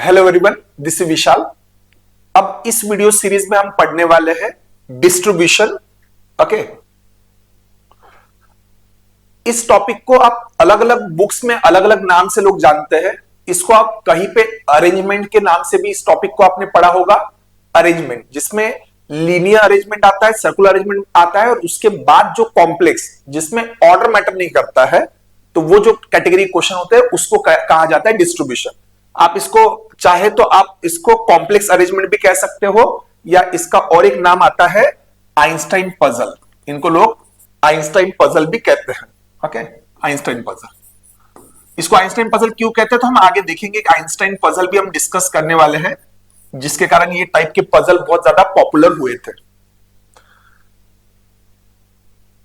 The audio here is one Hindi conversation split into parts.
हेलो एवरीवन, दिस इज विशाल। अब इस वीडियो सीरीज में हम पढ़ने वाले हैं डिस्ट्रीब्यूशन। ओके, इस टॉपिक को आप अलग अलग बुक्स में अलग अलग नाम से लोग जानते हैं। इसको आप कहीं पे अरेंजमेंट के नाम से भी इस टॉपिक को आपने पढ़ा होगा। अरेंजमेंट जिसमें लीनियर अरेंजमेंट आता है, सर्कुलर अरेंजमेंट आता है, और उसके बाद जो कॉम्प्लेक्स जिसमें ऑर्डर मैटर नहीं करता है, तो वो जो कैटेगरी क्वेश्चन होते हैं उसको कहा जाता है डिस्ट्रीब्यूशन। आप इसको चाहे तो आप इसको कॉम्प्लेक्स अरेंजमेंट भी कह सकते हो, या इसका और एक नाम आता है आइंस्टाइन पजल। इनको लोग आइंस्टाइन पजल भी कहते हैं। Okay, Einstein puzzle. इसको आइंस्टाइन पजल क्यों कहते हैं तो हम आगे देखेंगे कि आइंस्टाइन पजल भी हम डिस्कस करने वाले हैं, जिसके कारण ये टाइप के पजल बहुत ज्यादा पॉपुलर हुए थे।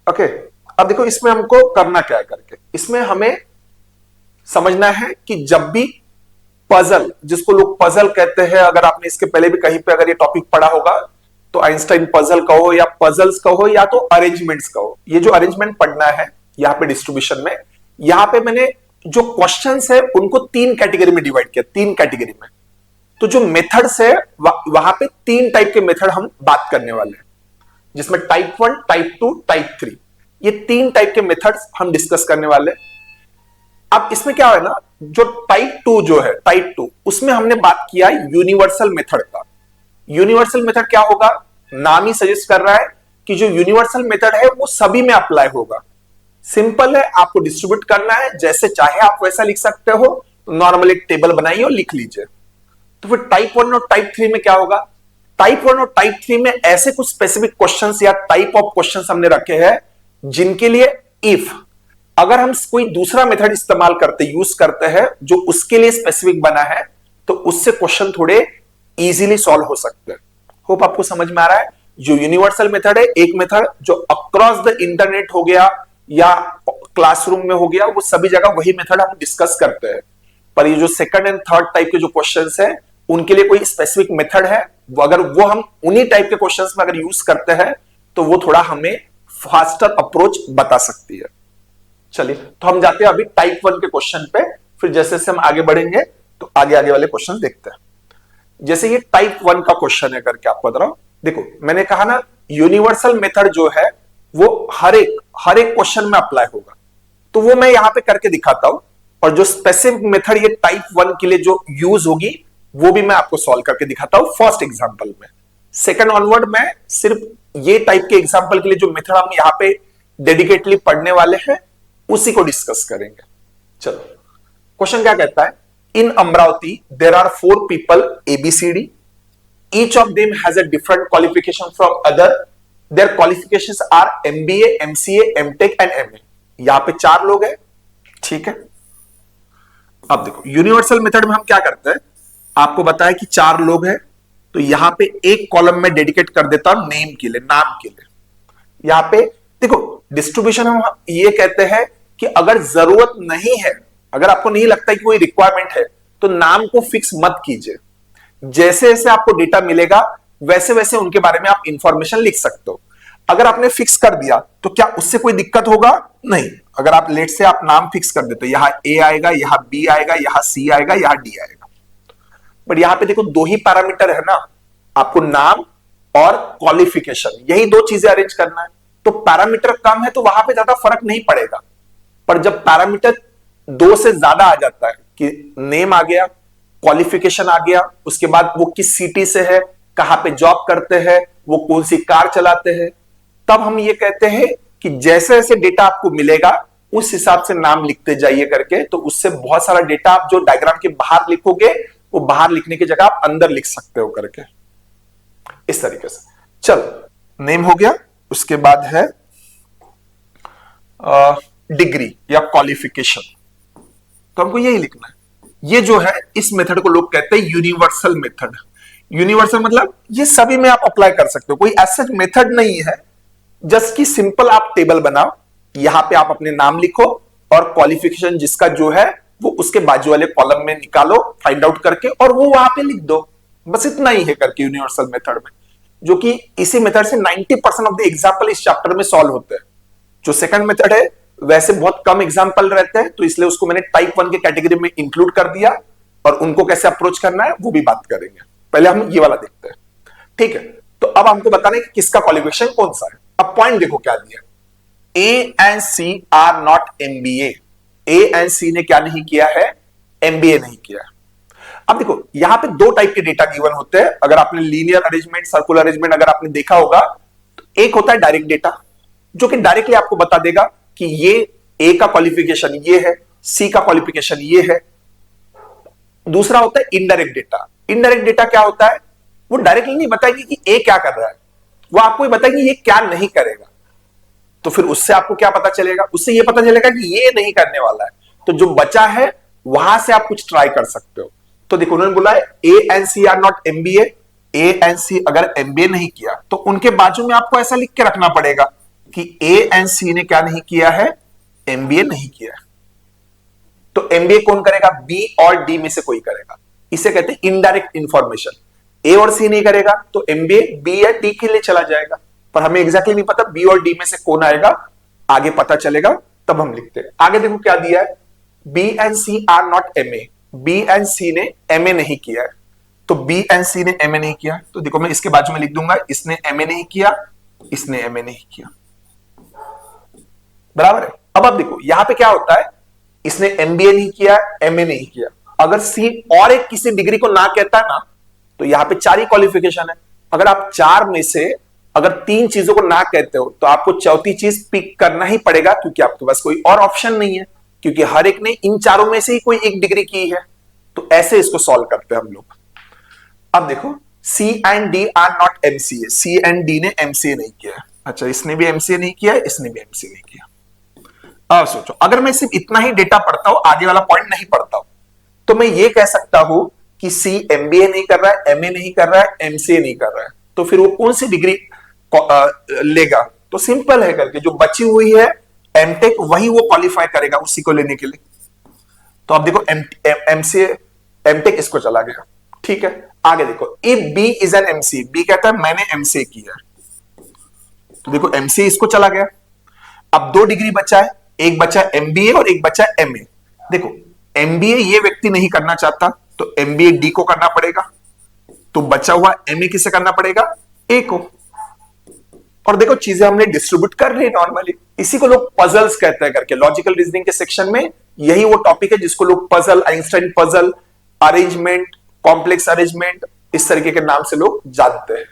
ओके, अब देखो इसमें हमको करना क्या है करके, इसमें हमें समझना है कि जब भी पजल, जिसको लोग पजल कहते हैं, अगर आपने इसके पहले भी कहीं पे अगर ये टॉपिक पढ़ा होगा तो आइंस्टाइन पजल कहो या पजल्स कहो या तो अरेंजमेंट्स कहो, ये जो अरेंजमेंट पढ़ना है यहां पे डिस्ट्रीब्यूशन में, यहां पे मैंने जो क्वेश्चंस है उनको तीन कैटेगरी में डिवाइड किया, तीन कैटेगरी में। तो जो मेथड्स है वहां पे तीन टाइप के मेथड हम बात करने वाले हैं, जिसमें टाइप 1, टाइप 2, टाइप 3, ये तीन टाइप के मेथड्स हम डिस्कस करने वाले हैं। अब इसमें क्या है ना, जो टाइप 2 जो है, टाइप 2 उसमें हमने बात किया यूनिवर्सल मेथड का। यूनिवर्सल मेथड क्या होगा, नाम ही सजेस्ट कर रहा है कि जो यूनिवर्सल मेथड है वो सभी में अप्लाई होगा। सिंपल है, आपको डिस्ट्रीब्यूट करना है, जैसे चाहे आप वैसा लिख सकते हो। नॉर्मल एक टेबल बनाइए और लिख लीजिए। तो फिर टाइप 1 और टाइप 3 में क्या होगा, टाइप 1 और टाइप 3 में ऐसे कुछ स्पेसिफिक क्वेश्चंस या टाइप ऑफ क्वेश्चंस हमने रखे हैं जिनके लिए इफ अगर हम कोई दूसरा मेथड इस्तेमाल करते, यूज करते हैं जो उसके लिए स्पेसिफिक बना है, तो उससे क्वेश्चन थोड़े इजीली सॉल्व हो सकते हैं। होप आपको समझ में आ रहा है। जो यूनिवर्सल मेथड है, एक मेथड जो अक्रॉस द इंटरनेट हो गया या क्लासरूम में हो गया, वो सभी जगह वही मेथड हम डिस्कस करते हैं। पर ये जो सेकंड एंड थर्ड टाइप के जो क्वेश्चंस हैं, उनके लिए कोई स्पेसिफिक मेथड है, अगर वो हम उन्हीं टाइप के क्वेश्चंस में अगर यूज करते हैं तो वो थोड़ा हमें फास्टर अप्रोच बता सकती है। चलिए, तो हम जाते हैं अभी टाइप 1 के क्वेश्चन पे, फिर जैसे जैसे हम आगे बढ़ेंगे तो आगे आगे वाले क्वेश्चन देखते हैं। जैसे ये टाइप 1 का क्वेश्चन है करके आपको बता रहा हूं। देखो, मैंने कहा ना यूनिवर्सल मेथड जो है वो हर एक क्वेश्चन में अप्लाई होगा, तो वो मैं यहां पे करके दिखाता हूं। और जो स्पेसिफिक मेथड ये टाइप 1 के लिए जो यूज होगी वो भी मैं आपको सॉल्व करके दिखाता हूं फर्स्ट एग्जांपल में। सेकंड ऑनवर्ड मैं सिर्फ ये टाइप के एग्जांपल के लिए जो मेथड हम यहां पे डेडिकेटली पढ़ने वाले हैं उसी को डिस्कस करेंगे। चलो, क्वेश्चन क्या कहता है, in Amravati there are 4 people ABCD, each of them has a different qualification from other, there qualifications are MBA, MCA, MTech and MA। यहां पे 4 लोग हैं, ठीक है। अब देखो, यूनिवर्सल मेथड में हम क्या करते हैं, आपको बताया कि 4 लोग हैं, तो यहां पे एक कॉलम में डेडिकेट कर देता हूं नेम के लिए, नाम के लिए। यहां पे देखो, डिस्ट्रीब्यूशन हम ये कहते हैं कि अगर जरूरत नहीं है, अगर आपको नहीं लगता कि कोई रिक्वायरमेंट है, तो नाम को फिक्स मत कीजिए। जैसे जैसे आपको डेटा मिलेगा वैसे वैसे उनके बारे में आप इंफॉर्मेशन लिख सकते हो। अगर आपने फिक्स कर दिया तो क्या उससे कोई दिक्कत होगा? नहीं। अगर आप लेट से आप नाम फिक्स कर देते, यहां A आएगा, यहां B आएगा, यहां C आएगा, यहां D आएगा। बट यहां पे देखो 2 ही पैरामीटर है ना, आपको नाम और क्वालिफिकेशन, यही 2 चीजें अरेंज करना है। तो पैरामीटर कम है तो वहां पे ज्यादा फर्क नहीं पड़ेगा। पर जब पैरामीटर 2 से ज्यादा आ जाता है कि नेम आ गया, क्वालिफिकेशन आ गया, उसके बाद वो किस सिटी से है, कहां पे जॉब करते हैं, वो कौन सी कार चलाते हैं, तब हम ये कहते हैं कि जैसे जैसे डेटा आपको मिलेगा उस हिसाब से नाम लिखते जाइए करके। तो उससे बहुत सारा डेटा आप जो डायग्राम के बाहर लिखोगे वो बाहर लिखने की जगह आप अंदर लिख सकते हो करके, इस तरीके से। चलो, नेम हो गया, उसके बाद है डिग्री या क्वालिफिकेशन, तो हमको यही लिखना है। ये जो है इस मेथड को लोग कहते हैं यूनिवर्सल मेथड। यूनिवर्सल मतलब ये सभी में आप अप्लाई कर सकते हो, कोई ऐसा मेथड नहीं है। जस्ट की सिंपल आप टेबल बनाओ, यहां पे आप अपने नाम लिखो और क्वालिफिकेशन जिसका जो है वो उसके बाजू वाले कॉलम में निकालो फाइंड आउट करके, और वो वहां पे लिख दो। बस इतना ही है करके यूनिवर्सल मेथड में, जो कि इसी मेथड से 90% ऑफ द एग्जांपल इस चैप्टर में सॉल्व होते हैं। जो सेकंड मेथड है वैसे बहुत कम एग्जांपल रहते हैं, तो इसलिए उसको मैंने टाइप 1 के कैटेगरी में इंक्लूड कर दिया। और उनको कैसे अप्रोच करना है वो भी बात करेंगे। पहले हम ये वाला देखते हैं, ठीक है। तो अब हमको बताना है कि किसका क्वालिफिकेशन कौन सा है। अब पॉइंट देखो क्या दिया, A and C are not MBA. A and C ने क्या नहीं किया है, एमबीए नहीं किया। अब देखो यहां पे दो टाइप के डेटा गिवन होते हैं, अगर आपने लीनियर अरेंजमेंट, सर्कुलर अरेंजमेंट अगर आपने देखा होगा तो एक होता है डायरेक्ट डेटा, जो कि डायरेक्टली आपको बता देगा कि ये ए का क्वालिफिकेशन ये है, सी का क्वालिफिकेशन ये है। दूसरा होता है इनडायरेक्ट डेटा। इनडायरेक्ट डेटा क्या होता है, वो डायरेक्टली नहीं बताएगी कि ए क्या कर रहा है, वो आपको बताएगी ये क्या नहीं करेगा। तो फिर उससे आपको क्या पता चलेगा, उससे ये पता चलेगा कि ये नहीं करने वाला है, तो जो बचा है वहां से आप कुछ ट्राई कर सकते हो। तो देखो उन्होंने बोला है A and C are not MBA. A and C अगर एमबीए नहीं किया तो उनके बाजू में आपको ऐसा लिख के रखना पड़ेगा कि ए एंड सी ने क्या नहीं किया है, एमबीए नहीं किया है। तो एमबीए कौन करेगा, बी और डी में से कोई करेगा। इसे कहते हैं इनडायरेक्ट इंफॉर्मेशन। ए और सी नहीं करेगा तो एमबीए बी या डी के लिए चला जाएगा, पर हमें एग्जैक्टली नहीं पता बी और डी में से कौन आएगा, आगे पता चलेगा तब हम लिखते हैं। आगे देखो क्या दिया है, B and C are not MA. B and C ने एमए नहीं किया है, तो बी एंड सी ने एमए नहीं किया, तो देखो मैं इसके बाजू में लिख दूंगा इसने एमए नहीं किया, इसने एमए नहीं किया, बराबर है। अब आप देखो यहां पे क्या होता है, इसने एमबीए नहीं किया, एमए नहीं किया। अगर सी और एक किसी डिग्री को ना कहता है ना, तो यहां पे चार ही क्वालिफिकेशन है। अगर आप चार में से अगर तीन चीजों को ना कहते हो तो आपको चौथी चीज पिक करना ही पड़ेगा, क्योंकि आपके पास कोई और ऑप्शन नहीं है, क्योंकि हर एक ने इन चारों में से ही कोई एक डिग्री की है। तो ऐसे इसको सॉल्व करते हैं हम लोग। अब देखो C and D are not MCA. C and D ने एमसीए नहीं किया, अच्छा इसने भी एमसीए नहीं किया, इसने भी एमसीए नहीं किया। अब सोचो अगर मैं सिर्फ इतना ही डेटा पढ़ता हूं, आगे वाला पॉइंट नहीं पढ़ता हूं, तो मैं ये कह सकता हूं कि सी एमबीए नहीं कर रहा है, एमए नहीं कर रहा है, एमसीए नहीं कर रहा है, तो फिर वो कौन सी डिग्री लेगा। तो सिंपल है करके जो बची हुई है एमटेक, वही वो क्वालिफाई करेगा उसी को लेने के लिए। तो अब देखो एमसीए एमटेक इसको चला गया, ठीक है। आगे देखो if B is an MC, B कहता है मैंने एमसीए किया, तो देखो एमसीए इसको चला गया। अब दो डिग्री बचा है, एक बचा एमबीए और एक बचा एमए। देखो एमबीए ये व्यक्ति नहीं करना चाहता, तो एमबीए डी को करना पड़ेगा, तो बचा हुआ एमए किसे करना पड़ेगा, ए को। और देखो चीजें हमने डिस्ट्रीब्यूट कर रही है नॉर्मली, इसी को लोग पजल्स कहते हैं करके। लॉजिकल रीजनिंग के सेक्शन में यही वो टॉपिक है जिसको लोग puzzle, Einstein puzzle, arrangement, complex arrangement, इस तरीके के नाम से लोग जानते हैं।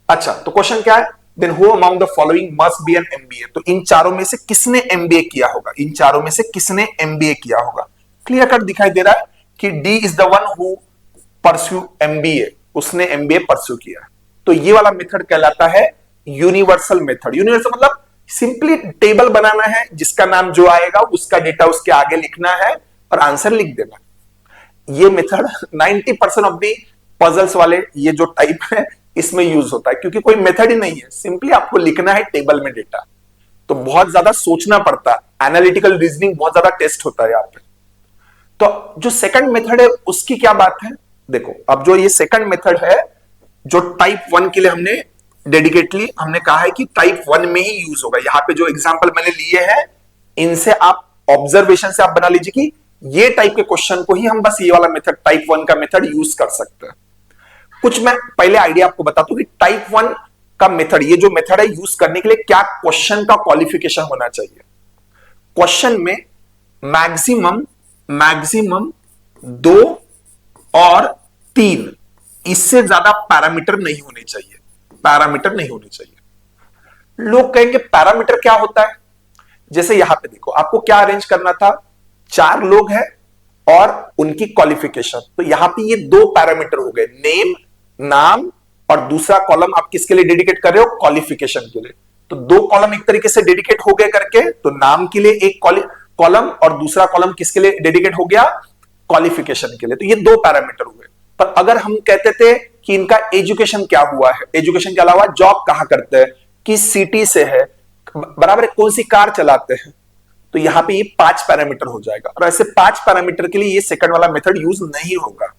अच्छा तो क्वेश्चन क्या है, then who among the following must be an MBA. तो इन चारों में से किसने एमबीए किया होगा, इन चारों में से किसने एमबीए किया होगा। क्लियर कट दिखाई दे रहा है कि D is the one who pursue MBA, उसने एमबीए परस्यू किया। तो ये वाला मेथड कहलाता है यूनिवर्सल मेथड। यूनिवर्सल मतलब सिंपली टेबल बनाना है, जिसका नाम जो आएगा उसका डेटा उसके आगे लिखना है और आंसर लिख देना। ये मेथड 90% ऑफ दी पजल्स वाले ये जो टाइप है इसमें यूज होता है, क्योंकि कोई मेथड ही नहीं है, सिंपली आपको लिखना है टेबल में डेटा। तो बहुत ज्यादा सोचना पड़ता है, एनालिटिकल रीजनिंग बहुत ज्यादा टेस्ट होता है यहाँ पे। तो जो सेकंड मेथड है उसकी क्या बात है, देखो अब जो ये सेकंड मेथड है जो टाइप 1 के लिए हमने डेडिकेटली हमने कहा है कि टाइप 1 में ही यूज होगा। यहां पे जो एग्जांपल मैंने लिए हैं इनसे आप ऑब्जर्वेशन से आप बना लीजिए कि ये टाइप के क्वेश्चन को ही हम बस ये वाला मेथड टाइप 1 का मेथड यूज कर सकते हैं। कुछ मैं पहले आइडिया आपको बता दूं कि टाइप 1 का मेथड, ये जो मेथड है यूज करने के लिए क्या क्वेश्चन का क्वालिफिकेशन होना चाहिए। क्वेश्चन में मैक्सिमम 2 और 3, इससे ज्यादा पैरामीटर नहीं होने चाहिए, पैरामीटर नहीं होने चाहिए। लोग कहेंगे पैरामीटर क्या होता है, जैसे यहां पे देखो आपको क्या अरेंज करना था, 4 लोग हैं और उनकी क्वालिफिकेशन। तो यहां पे ये 2 पैरामीटर हो गए, नेम नाम, और दूसरा कॉलम आप किसके लिए डेडिकेट कर रहे हो, क्वालिफिकेशन के लिए। तो 2 कॉलम एक तरीके से डेडिकेट हो गए करके, तो नाम के लिए एक कॉलम और दूसरा कॉलम किसके लिए डेडिकेट हो गया, क्वालिफिकेशन के लिए। तो ये 2 पैरामीटर हुए। पर अगर हम कहते थे कि इनका एजुकेशन क्या हुआ है, एजुकेशन के अलावा जॉब कहां करते हैं, किस सिटी से है, बराबर है, कौन सी कार चलाते हैं, तो यहां पे ये 5 पैरामीटर हो जाएगा। और ऐसे 5 पैरामीटर के लिए ये सेकंड वाला मेथड यूज नहीं होगा।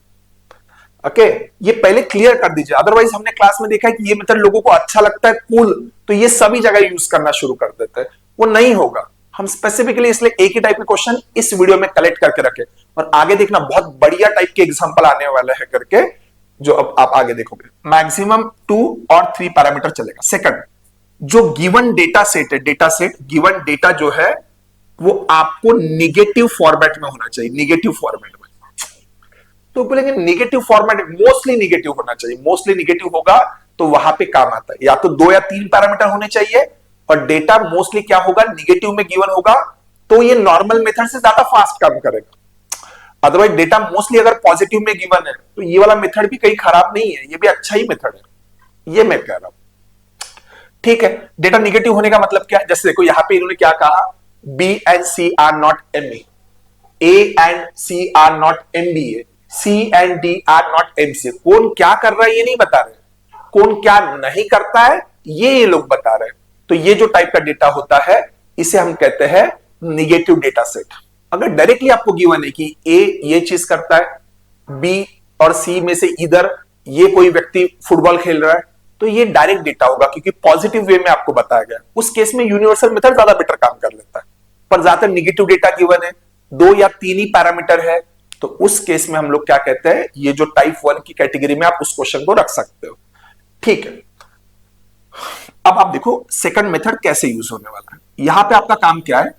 ओके, ये पहले क्लियर कर दीजिए, अदरवाइज हमने क्लास में देखा है कि ये मेथड लोगों को अच्छा लगता है, कूल, तो ये सभी जगह यूज करना शुरू कर देते हैं, वो नहीं होगा। हम स्पेसिफिकली इसलिए एक ही टाइप के क्वेश्चन इस वीडियो में कलेक्ट करके रखे, और आगे देखना बहुत बढ़िया टाइप के एग्जांपल आने वाला है करके, जो अब आप आगे देखोगे। मैक्सिमम 2 और 3 पैरामीटर चलेगा। सेकंड, जो गिवन डेटा सेट है, डेटा सेट गिवन डेटा जो है वो आपको निगेटिव फॉर्मेट में होना चाहिए, निगेटिव फॉर्मेट में। तो बोलेंगे निगेटिव फॉर्मेट, मोस्टली निगेटिव होना चाहिए, मोस्टली निगेटिव होगा तो वहां पे काम आता है। या तो 2 या 3 पैरामीटर होने चाहिए और डेटा मोस्टली क्या होगा, निगेटिव में गिवन होगा, तो ये नॉर्मल मेथड से ज्यादा फास्ट काम करेगा। अदरवाइज डेटा मोस्टली अगर पॉजिटिव में गिवन है तो ये वाला मेथड भी कहीं खराब नहीं है, ये भी अच्छा ही मेथड है, ये मैं कह रहा हूं। ठीक है, डेटा निगेटिव होने का मतलब क्या है, जैसे देखो यहां पे इन्होंने क्या कहा, B and C are not MA, A and C are not MBA, C and D are not MCA. कौन क्या कर रहा है ये नहीं बता रहे, कौन क्या नहीं करता है ये लोग बता रहे हैं। तो ये जो टाइप का डेटा होता है इसे हम कहते हैं निगेटिव डेटा सेट। अगर डायरेक्टली आपको गिवन है कि ए ये चीज करता है, बी और सी में से इधर ये कोई व्यक्ति फुटबॉल खेल रहा है, तो ये डायरेक्ट डेटा होगा क्योंकि पॉजिटिव वे में आपको बताया गया। उस केस में यूनिवर्सल मेथड ज्यादा बेटर काम कर लेता है। पर ज्यादातर निगेटिव डेटा गिवन है, 2 या 3 ही पैरामीटर है, तो उस केस में हम लोग क्या कहते हैं, ये जो टाइप 1 की कैटेगरी में आप उस क्वेश्चन को रख सकते हो। ठीक है, अब आप देखो सेकंड मेथड कैसे यूज होने वाला है। यहां पे आपका काम क्या है,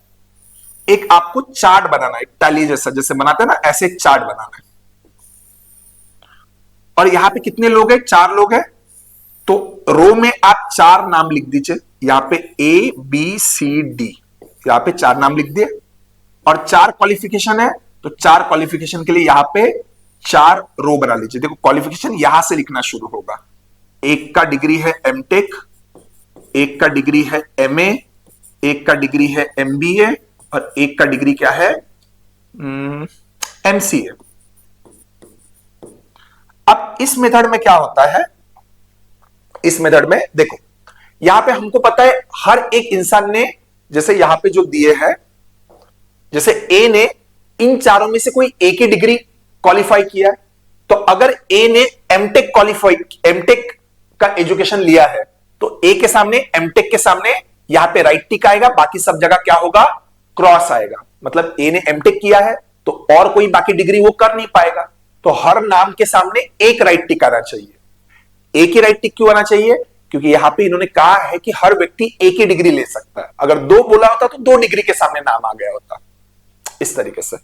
एक आपको चार्ट बनाना है, टैली जैसा जैसे बनाते हैं ना, ऐसे एक चार्ट बनाना है। और यहां पे कितने लोग हैं, 4 लोग हैं, तो रो में आप 4 नाम लिख दीजिए, यहां पे ए बी सी डी, यहां पे 4 नाम लिख दिए। और 4 क्वालिफिकेशन है, तो 4 क्वालिफिकेशन के लिए यहां पे 4 रो बना लीजिए। देखो क्वालिफिकेशन यहां से लिखना शुरू होगा, एक का डिग्री है एमटेक, एक का डिग्री है एमए, एक का डिग्री है एमबीए और एक का डिग्री क्या है, एमसीए। अब इस मेथड में क्या होता है, इस मेथड में देखो यहां पे हमको पता है हर एक इंसान ने, जैसे यहां पे जो दिए हैं, जैसे ए ने इन चारों में से कोई एक ही डिग्री क्वालिफाई किया है, तो अगर ए ने एमटेक क्वालिफाई, एमटेक का एजुकेशन लिया है, तो ए के सामने, एमटेक के सामने यहां पे राइट टिक आएगा, बाकी सब जगह क्या होगा, क्रॉस आएगा। मतलब ए ने एमटेक किया है तो और कोई बाकी डिग्री वो कर नहीं पाएगा, तो हर नाम के सामने एक राइट टिक आना चाहिए। एक ही राइट टिक क्यों आना चाहिए, क्योंकि यहां पे इन्होंने कहा है कि हर व्यक्ति एक ही डिग्री ले सकता है। अगर 2 बोला होता तो 2 डिग्री के सामने नाम आ गया होता। इस तरीके से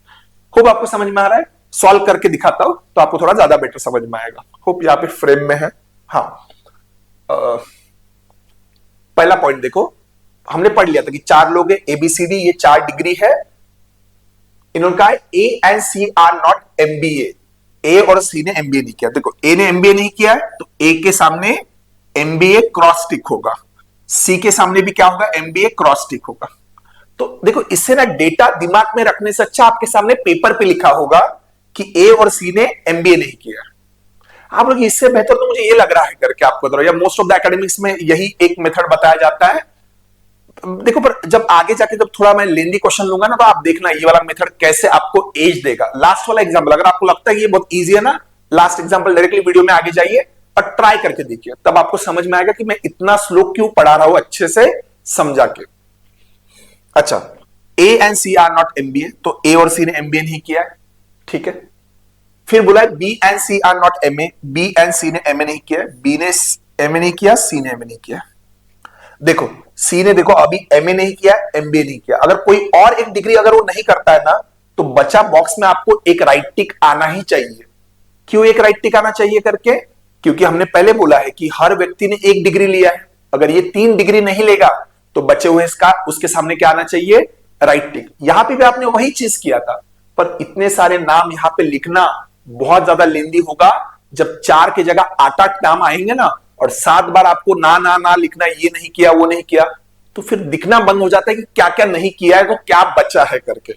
होप आपको समझ में आ रहा है। सॉल्व करके दिखाता हूं तो आपको थोड़ा ज्यादा बेटर समझ में आएगा। होप यहां पे फ्रेम में है। हाँ, पहला पॉइंट देखो, हमने पढ़ लिया था कि 4 लोग हैं, एबीसीडी, ये 4 डिग्री है। इन्होंने कहा A and C are not MBA, A और सी ने एमबीए नहीं किया। देखो ए ने एमबीए नहीं किया है तो ए के सामने एमबीए क्रॉस टिक होगा, सी के सामने भी क्या होगा, एमबीए क्रॉस टिक होगा। तो देखो इससे ना डेटा दिमाग में रखने से अच्छा आपके सामने पेपर पे लिखा होगा कि ए और सी ने एमबीए नहीं किया। आप लोग इससे बेहतर तो मुझे ये लग रहा है करके आपको बता रहा हूं, या मोस्ट ऑफ द एकेडमिक्स में यही एक मेथड बताया जाता है। देखो पर जब आगे जाके जब थोड़ा मैं लेंदी क्वेश्चन लूंगा ना, तो आप देखना ये वाला मेथड कैसे आपको एज देगा। लास्ट वाला एग्जांपल अगर आपको लगता है कि ये बहुत इजी है ना, लास्ट एग्जांपल डायरेक्टली वीडियो में आगे जाइए और ट्राई करके देखिए, तब आपको समझ में आएगा कि मैं इतना स्लो क्यों पढ़ा रहा हूं, अच्छे से समझा के। अच्छा, A and C are not MBA, तो ए और सी ने एमबीए नहीं किया है, ठीक है। फिर बोला है B and C are not MA, B and C ने एमए नहीं किया, बी ने एमए नहीं किया, सी ने एमए नहीं किया। देखो सी ने देखो अभी एमए नहीं किया, एमबीए नहीं किया। अगर कोई और एक डिग्री अगर वो नहीं करता है ना, तो बचा बॉक्स में आपको एक राइट टिक आना ही चाहिए। क्यों एक राइट टिक आना चाहिए करके, क्योंकि हमने पहले बोला है कि हर व्यक्ति ने एक डिग्री लिया है। अगर ये 3 डिग्री नहीं लेगा तो बचे हुए इसका उसके सामने क्या आना चाहिए, राइट टिक। यहां पे भी आपने वही चीज किया था, पर इतने सारे नाम यहां पे लिखना बहुत ज्यादा लेंदी होगा। जब 4 की जगह 8-8 नाम आएंगे ना, और 7 बार आपको ना ना ना लिखना, ये नहीं किया वो नहीं किया, तो फिर दिखना बंद हो जाता है कि क्या क्या नहीं किया है, तो क्या बचा है करके।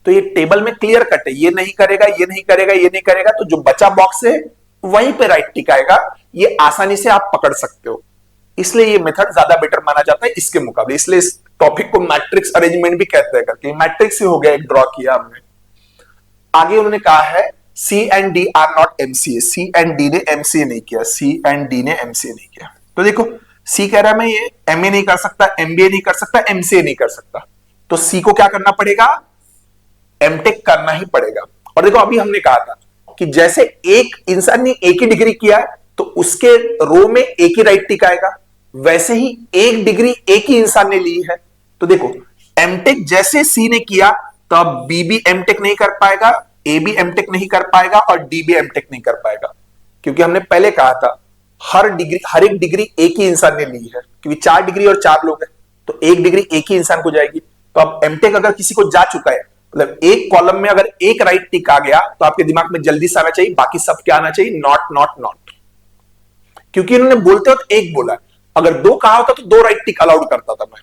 तो ये टेबल में क्लियर कट है, ये नहीं करेगा, ये नहीं करेगा, ये नहीं करेगा, तो जो बचा बॉक्स है वहीं पे राइट टिक आएगा। ये आसानी से आप पकड़ सकते हो, इसलिए ये मेथड ज्यादा बेटर माना जाता है इसके मुकाबले। इसलिए इस टॉपिक को मैट्रिक्स अरेंजमेंट भी कहते हैं करके। मैट्रिक्स ही हो गया, एक ड्रॉ किया हमने। आगे उन्होंने कहा है C and D are not MCA, C and D ने एमसीए नहीं किया, सी एंड डी ने एमसीए नहीं किया। तो देखो सी कह रहा है मैं ये एमए नहीं कर सकता, एमबीए नहीं कर सकता, एमसीए नहीं कर सकता, तो सी को क्या करना पड़ेगा, एमटेक करना ही पड़ेगा। और देखो अभी हमने कहा था कि जैसे एक इंसान ने एक ही डिग्री किया है तो उसके रो में एक ही राइट टिक आएगा, वैसे ही एक डिग्री एक ही इंसान ने ली है। तो देखो एमटेक जैसे सी ने किया तो अब बी भी एमटेक नहीं कर पाएगा, ए भी एमटेक नहीं कर पाएगा और डी भी एमटेक नहीं कर पाएगा, क्योंकि हमने पहले कहा था हर एक डिग्री एक ही इंसान ने ली है, क्योंकि 4 डिग्री और 4 लोग हैं तो एक डिग्री एक ही इंसान को जाएगी। तो अब एमटेक अगर किसी को जा चुका है, मतलब एक कॉलम में अगर एक राइट टिक आ गया तो आपके दिमाग में जल्दी से आना चाहिए, बाकी सब क्या आना चाहिए, नॉट नॉट नॉट, क्योंकि इन्होंने बोलते वक्त एक बोला, अगर 2 कहा होता तो 2 राइट टिक अलाउड करता था मैं,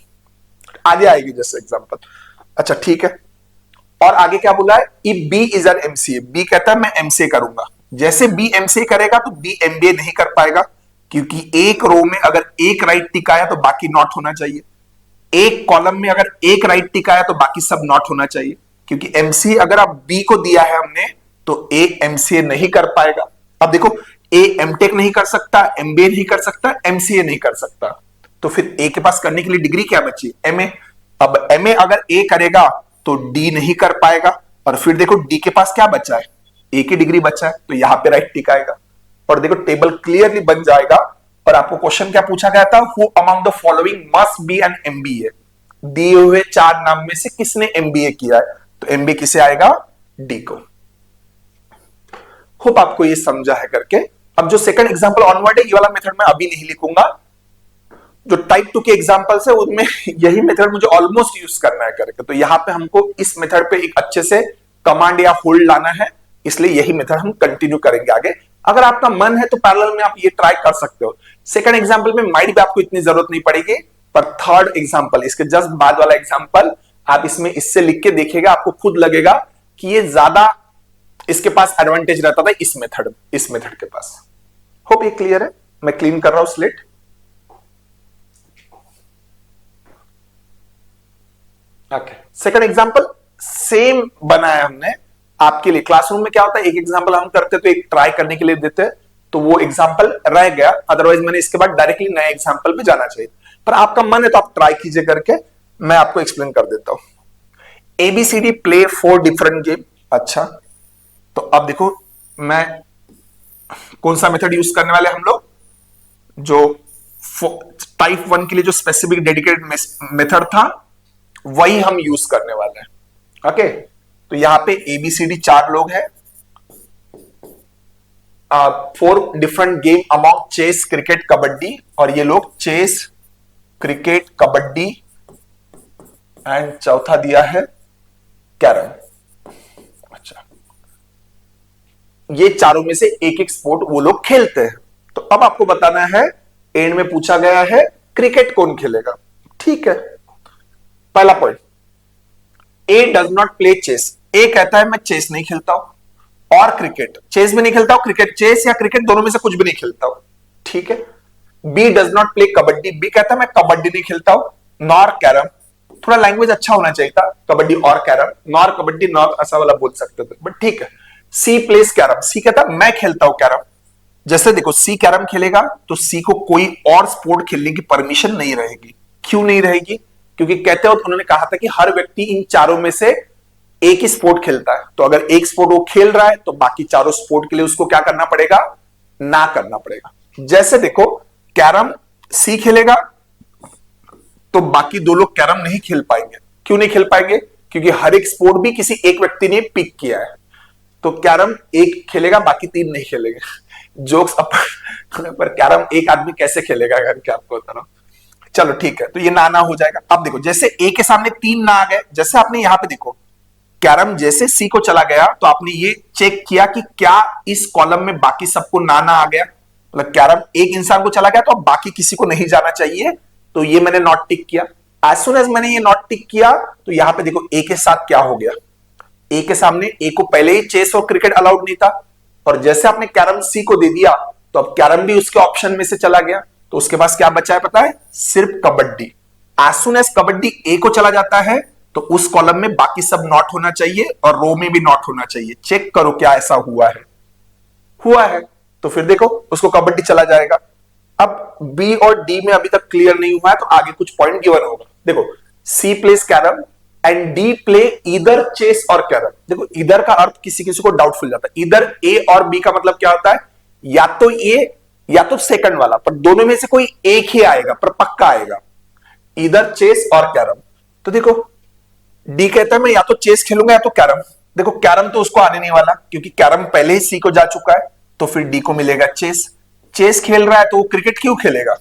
आगे आएगी जैसे एग्जांपल। अच्छा ठीक है, और आगे क्या बोला है, if B is an MCA, B कहता है मैं एमसीए करूंगा, जैसे बी एमसीए करेगा तो बी एमबीए नहीं कर पाएगा, क्योंकि एक रो में अगर एक राइट टिक आया तो बाकी नॉट होना चाहिए, एक कॉलम में अगर एक राइट टिक आया तो बाकी सब नॉट होना चाहिए, क्योंकि एमसीए अगर आप बी को दिया है हमने तो ए एमसीए नहीं कर पाएगा। अब देखो ए एमटेक नहीं कर सकता, एमबीए नहीं कर सकता, एमसीए नहीं कर सकता, तो फिर ए के पास करने के लिए डिग्री क्या बची, एमए। अब एमए अगर ए करेगा तो डी नहीं कर पाएगा, और फिर देखो डी के पास क्या बचा है, ए की डिग्री बचा है, तो यहां पे राइट टिक आएगा, और देखो टेबल क्लियरली बन जाएगा। और आपको क्वेश्चन क्या पूछा गया था, who among the following must be an MBA, दिए हुए 4 नाम में से किसने एमबीए किया है, तो एमबीए किसे आएगा, डी को। होप आपको ये समझा है करके। अब जो सेकंड एग्जांपल ऑनवर्ड है, ये वाला मेथड मैं अभी नहीं लिखूंगा, जो टाइप 2 के एग्जांपल्स है उनमें यही मेथड मुझे ऑलमोस्ट यूज करना है करके, तो यहां पे हमको इस मेथड पे एक अच्छे से कमांड या होल्ड लाना है, इसलिए यही मेथड हम कंटिन्यू करेंगे आगे। अगर आपका मन है तो पैरेलल में आप ये ट्राई कर सकते हो। सेकंड एग्जांपल में माइट भी आपको इतनी जरूरत नहीं पड़ेगी, पर थर्ड एग्जांपल, इसके जस्ट बाद वाला एग्जांपल आप इसमें इससे लिख के देखिएगा, आपको खुद लगेगा कि ये ज्यादा इसके पास एडवांटेज रहता था इस मेथड के पास। होप ये क्लियर है, मैं क्लीन कर रहा हूं slate. Okay, second example same बनाया हमने आपके लिए। क्लासरूम में क्या होता है, एक एग्जांपल हम करते तो एक ट्राई करने के लिए देते, तो वो एग्जांपल रह गया, अदरवाइज मैंने इसके बाद डायरेक्टली नए एग्जांपल पे जाना चाहिए, पर आपका मन है तो आप ट्राई कीजिए करके, मैं आपको एक्सप्लेन कर देता हूं। A B C D play 4 different game. अच्छा, तो अब देखो मैं कौन सा मेथड यूज करने वाले हम लोग, जो टाइप 1 के लिए जो स्पेसिफिक डेडिकेटेड मेथड था वही हम यूज करने वाले हैं। ओके, तो यहां पे एबीसीडी 4 लोग हैं, 4 different game among chess, cricket, kabaddi, और ये लोग चेस, क्रिकेट, कबड्डी एंड चौथा दिया है कैरम। अच्छा, ये चारों में से एक एक स्पोर्ट वो लोग खेलते हैं। तो अब आपको बताना है, एंड में पूछा गया है क्रिकेट कौन खेलेगा। ठीक है, पहला point, A does not play chess, A कहता है मैं चेस नहीं खेलता हूं, और क्रिकेट, चेस भी नहीं खेलता हूं, क्रिकेट, चेस या क्रिकेट दोनों में से कुछ भी नहीं खेलता हूं। ठीक है, B does not play kabaddi, B कहता है मैं कबड्डी नहीं खेलता हूं, नॉर कैरम, थोड़ा लैंग्वेज अच्छा होना चाहिए था, कबड्डी और कैरम, नॉर कबड्डी नॉर ऐसा वाला बोल सकते थे, बट ठीक है। सी प्लेस कैरम, सी कहता है मैं खेलता हूं कैरम। जैसे देखो सी कैरम खेलेगा तो सी को कोई और स्पोर्ट खेलने की परमिशन नहीं रहेगी। क्यों नहीं रहेगी, क्योंकि कहते हो उन्होंने कहा था कि हर व्यक्ति इन चारों में से एक ही स्पोर्ट खेलता है, तो अगर एक स्पोर्ट वो खेल रहा है तो बाकी चारों स्पोर्ट के लिए उसको क्या करना पड़ेगा, ना करना पड़ेगा। जैसे देखो कैरम सी खेलेगा तो बाकी 2 लोग कैरम नहीं खेल पाएंगे। क्यों नहीं खेल पाएंगे, क्योंकि हर एक स्पोर्ट भी किसी एक व्यक्ति ने पिक किया है, तो कैरम एक खेलेगा बाकी 3 नहीं खेलेंगे। जोक्स पर कैरम एक आदमी कैसे खेलेगा करके आपको बता रहा हूं। चलो ठीक है, तो ये ना हो जाएगा। अब देखो जैसे ए के सामने 3 ना आ गए, जैसे आपने यहां पे देखो कैरम जैसे सी को चला गया तो आपने ये चेक किया कि क्या इस कॉलम में बाकी सबको ना आ गया, मतलब कैरम एक इंसान को चला गया तो अब बाकी किसी को नहीं जाना चाहिए, तो ये मैंने नॉट टिक किया। एज सुन एज मैंने ये नॉट टिक किया तो यहां पे देखो ए के साथ क्या हो गया, ए के सामने ए को पहले ही चेस और क्रिकेट अलाउड नहीं था, और जैसे आपने कैरम सी को दे दिया तो अब कैरम भी उसके ऑप्शन में से चला गया, तो उसके पास क्या बचा है पता है, सिर्फ kabaddi. As soon as kabaddi A को चला जाता है तो उस कॉलम में बाकी सब नॉट होना चाहिए और रो में भी नॉट होना चाहिए। चेक करो क्या ऐसा हुआ है, तो फिर देखो उसको कबड्डी चला जाएगा। अब बी और डी में अभी तक क्लियर नहीं हुआ है, तो आगे कुछ पॉइंट गिवन होगा। देखो C plays carrom and D play either chess और कैरम। देखो ईदर का अर्थ किसी किसी को डाउटफुल जाता है, ईदर ए और बी का मतलब क्या होता है, या तो ए या तो सेकंड वाला, पर दोनों में से कोई एक ही आएगा, पर पक्का आएगा, ईदर चेस और कैरम। तो देखो डी कहता है मैं या तो चेस खेलूंगा या तो कैरम। देखो कैरम तो उसको आने नहीं वाला क्योंकि कैरम पहले ही सी को जा चुका है, तो फिर डी को मिलेगा चेस। चेस खेल रहा है तो वो क्रिकेट क्यों खेलेगा,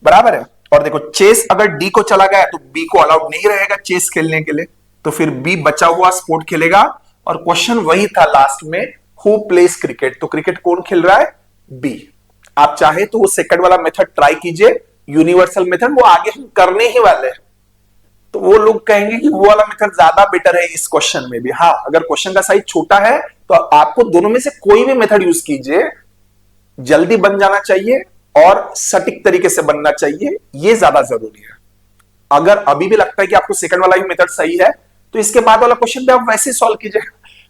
बराबर है। और देखो चेस अगर डी को चला गया तो बी को अलाउड नहीं रहेगा चेस खेलने के लिए, तो फिर बी बचा हुआ स्पोर्ट खेलेगा। और क्वेश्चन वही था लास्ट में, हु प्लेस क्रिकेट, तो क्रिकेट कौन खेल रहा है, बी। आप चाहे तो वो सेकंड वाला मेथड ट्राई कीजिए, यूनिवर्सल मेथड, वो आगे हम करने ही वाले हैं। तो वो लोग कहेंगे कि वो वाला मेथड ज्यादा बेटर है इस क्वेश्चन में भी। हाँ, अगर क्वेश्चन का साइज छोटा है तो आपको दोनों में से कोई भी मेथड यूज कीजिए, जल्दी बन जाना चाहिए और सटीक तरीके से बनना चाहिए, ये ज्यादा जरूरी है। अगर अभी भी लगता है कि आपको सेकंड वाला ही मेथड सही है तो इसके बाद वाला क्वेश्चन भी आप वैसे सॉल्व कीजिए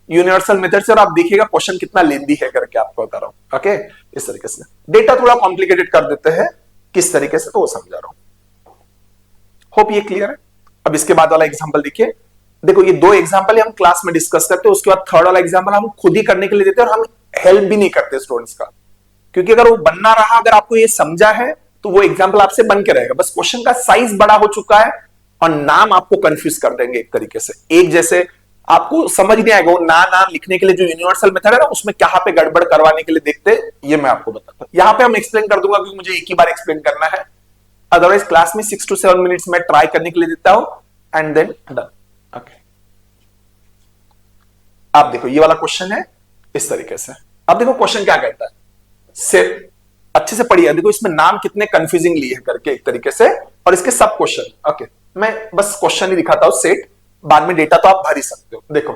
यूनिवर्सल मेथड से, और आप देखिएगा क्वेश्चन कितना लेंदी है करके, आपको बता रहा हूं। ओके, इस तरीके से डेटा थोड़ा कॉम्प्लिकेटेड कर देते हैं किस तरीके से, तो वो समझा रहा हूं। होप ये क्लियर है। अब इसके बाद वाला एग्जांपल देखिए। देखो ये दो एग्जांपल हम क्लास में डिस्कस करते हैं, उसके बाद थर्ड वाला एग्जांपल हम खुद ही करने के लिए देते हैं और हम हेल्प भी नहीं करते स्टूडेंट्स का, क्योंकि अगर वो बनना रहा, अगर आपको ये समझा है तो वो एग्जांपल आपसे बन के रहेगा। बस क्वेश्चन का साइज बड़ा हो चुका है और नाम आपको कंफ्यूज कर देंगे एक तरीके से, एक जैसे आपको समझ नहीं आएगा। वो नाम लिखने के लिए जो यूनिवर्सल मेथड है ना, उसमें कहां पे गड़बड़ करवाने के लिए देखते, ये मैं आपको बताता हूं। यहां पे हम एक्सप्लेन कर दूंगा क्योंकि मुझे एक ही बार एक्सप्लेन करना है, अदरवाइज क्लास में 6 to 7 मिनट्स में ट्राई करने के लिए देता हूं एंड देन डन। ओके, आप देखो ये वाला क्वेश्चन है इस तरीके से। अब देखो क्वेश्चन क्या कहता है, से अच्छे से पढ़िए। देखो इसमें नाम कितने कंफ्यूजिंगली है करके एक तरीके से, और इसके सब क्वेश्चन। ओके, मैं बस क्वेश्चन ही दिखाता हूं सेट, बाद में डेटा तो आप भर ही सकते हो। देखो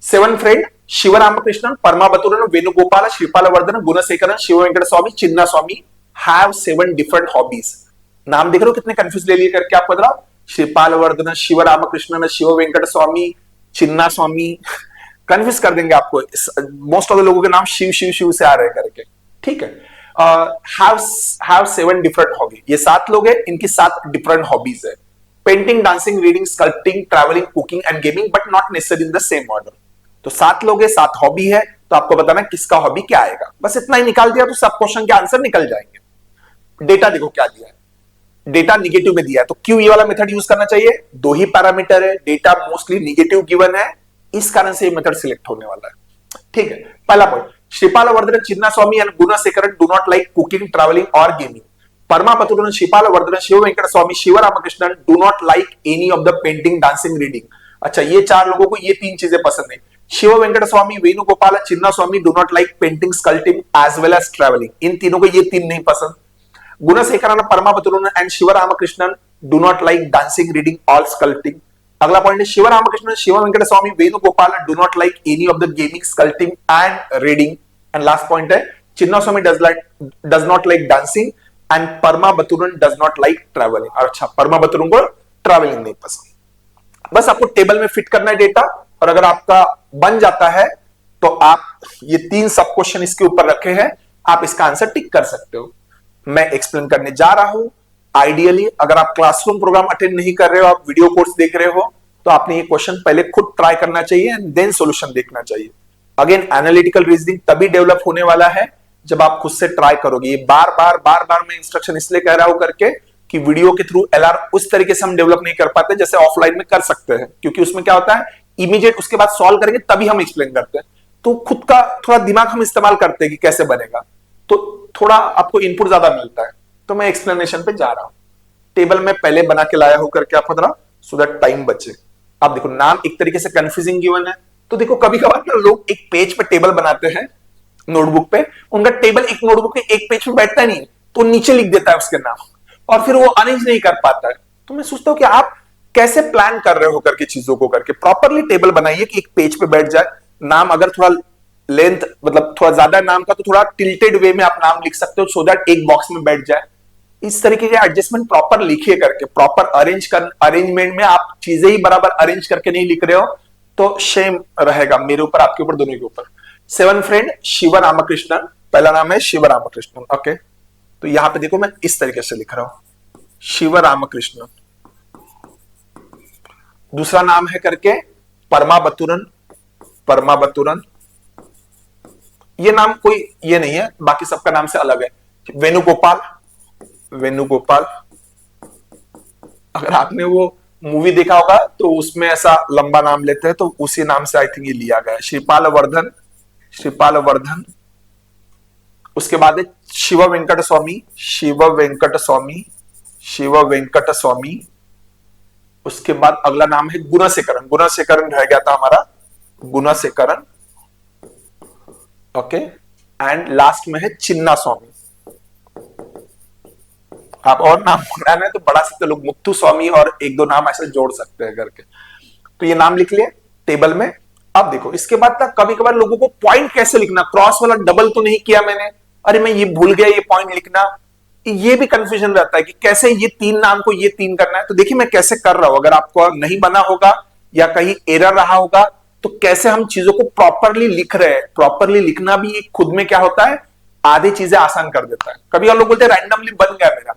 7 friend Sivaramakrishnan, Parama Baturan, Venugopal, Sripalvardhan, Gunasekaran, Shiva Venkat Swami, Chinna Swami have 7 different hobbies. नाम देख रहे हो कितने कंफ्यूज ले लिए करके, आपको बता, श्रीपालवर्धन, शिवरामकृष्णन, शिव वेंकट स्वामी, चिन्ना स्वामी, कंफ्यूज कर देंगे आपको। मोस्ट ऑफ द लोगों के नाम शिव शिव शिव से आ रहे हैं करके, ठीक है। हैव 7 डिफरेंट हॉबी, ये 7 लोग हैं, इनकी 7 डिफरेंट हॉबीज है। Painting, dancing, reading, sculpting, travelling, cooking and gaming, but not necessary in the same order. तो 7 लोग हैं, 7 हॉबी है, तो आपको बताना किसका हॉबी क्या आएगा। बस इतना ही निकाल दिया तो सब क्वेश्चन के आंसर निकल जाएंगे। डेटा देखो क्या दिया है, डेटा निगेटिव में दिया है, तो क्यों ये वाला मेथड यूज करना चाहिए, 2 ही पैरामीटर है, डेटा मोस्टली निगेटिव गिवन है, इस कारण से ये मेथड सिलेक्ट होने वाला है। ठीक है, पहला point, Sripalvardhan, Chinna Swami and Gunasekaran do not like cooking, travelling और gaming. Parama Baturan, Sripalvardhan, Shiva Venkat Swami, Sivaramakrishnan do not like any of the painting, dancing, reading. अच्छा, ये 4 लोगों को ये 3 चीजें पसंद है। Shiva Venkat Swami, Venugopal, Chinna Swami do not like painting, sculpting as well as travelling. इन तीनों को ये 3 नहीं पसंद। Gunasekaran, Parama Baturan and Sivaramakrishnan do not like dancing, reading और स्कल्पटिंग। अगला पॉइंट है Sivaramakrishnan, Shiva Venkat Swami, Venugopal do not like any of the gaming, sculpting and reading. And last point है Chinna Swami does not like dancing and Parama Baturan does not like travelling. अच्छा, परमा बतुरन को ट्रैवलिंग नहीं पसंद। बस आपको टेबल में फिट करना है डेटा, और अगर आपका बन जाता है तो आप ये 3 सब क्वेश्चन इसके ऊपर रखे हैं, आप इसका आंसर टिक कर सकते हो। मैं एक्सप्लेन करने जा रहा हूं। आइडियली अगर आप क्लासरूम प्रोग्राम अटेंड नहीं कर रहे हो, आप वीडियो कोर्स देख रहे हो, तो आपने ये क्वेश्चन पहले खुद ट्राई करना चाहिए एंड देन सॉल्यूशन देखना चाहिए। अगेन एनालिटिकल रीजनिंग तभी डेवलप होने वाला है जब आप खुद से ट्राई करोगे। ये बार बार मैं इंस्ट्रक्शन इसलिए कह रहा हूं करके कि वीडियो के थ्रू एलआर उस तरीके से हम डेवलप नहीं कर पाते जैसे ऑफलाइन में कर सकते हैं, क्योंकि उसमें क्या होता है इमीडिएट उसके बाद सॉल्व करेंगे तभी हम एक्सप्लेन करते हैं, तो खुद का थोड़ा दिमाग हम इस्तेमाल करते हैं कि कैसे बनेगा, तो थोड़ा आपको इनपुट ज्यादा मिलता है। तो मैं एक्सप्लेनेशन पे जा रहा हूं। टेबल में पहले बना के लाया हूं करके आपको बता, सो दैट टाइम बचे। आप देखो नाम एक तरीके से कंफ्यूजिंग गिवन है, तो देखो कभी कभार ना लोग एक पेज पे टेबल बनाते हैं नोटबुक पे, उनका टेबल एक नोटबुक के एक पेज पे बैठता नहीं, तो नीचे लिख देता है उसके नाम और फिर वो अरेंज नहीं कर पाता है। तो मैं सोचता हूं कि आप कैसे प्लान कर रहे हो करके चीजों को करके प्रॉपरली टेबल बनाइए कि एक पेज पे बैठ जाए नाम। अगर थोड़ा लेंथ मतलब थोड़ा ज्यादा नाम का तो थोड़ा टिल्टेड वे में आप नाम लिख सकते हो, सो दैट एक बॉक्स में बैठ जाए। इस तरीके के एडजस्टमेंट प्रॉपर लिखिए करके, प्रॉपर अरेंजमेंट में आप चीजें ही बराबर अरेंज करके नहीं लिख रहे हो तो शेम रहेगा मेरे ऊपर, आपके ऊपर, दोनों के ऊपर। 7 फ्रेंड शिव रामकृष्णन, पहला नाम है शिव रामकृष्णन। ओके, तो यहां पे देखो मैं इस तरीके से लिख रहा हूं शिव रामकृष्णन। दूसरा नाम है करके परमाबतुरन, परमाबतुरन। ये नाम कोई ये नहीं है, बाकी सबका नाम से अलग है। वेणुगोपाल, वेणुगोपाल। अगर आपने वो मूवी देखा होगा तो उसमें ऐसा लंबा नाम लेते हैं, तो उसी नाम से आई थिंक ये लिया गया है। श्रीपाल वर्धन, श्रीपाल वर्धन। उसके बाद है शिव वेंकट स्वामी, शिव वेंकट स्वामी, शिव वेंकट स्वामी। उसके बाद अगला नाम है गुणशेखरन, गुणशेखरन रह गया था हमारा, गुणशेखरन। ओके, एंड लास्ट में है चिन्ना स्वामी। आप और नाम बनाना है तो बढ़ा सकते लोग, मुत्थु स्वामी और एक दो नाम ऐसे जोड़ सकते हैं करके। तो ये नाम लिख लिए टेबल में। अब देखो इसके बाद तक कभी कभार लोगों को पॉइंट कैसे लिखना, क्रॉस वाला डबल तो नहीं किया मैंने, अरे मैं ये भूल गया ये पॉइंट लिखना, ये भी कंफ्यूजन रहता है कि कैसे ये तीन नाम को ये तीन करना है। तो देखिए मैं कैसे कर रहा हूं, अगर आपको नहीं बना होगा या कहीं एरर रहा होगा तो कैसे हम चीजों को प्रॉपरली लिख रहे हैं। प्रॉपरली लिखना भी खुद में क्या होता है, आधी चीजें आसान कर देता है। कभी लोग बोलते हैं रैंडमली बन गया मेरा,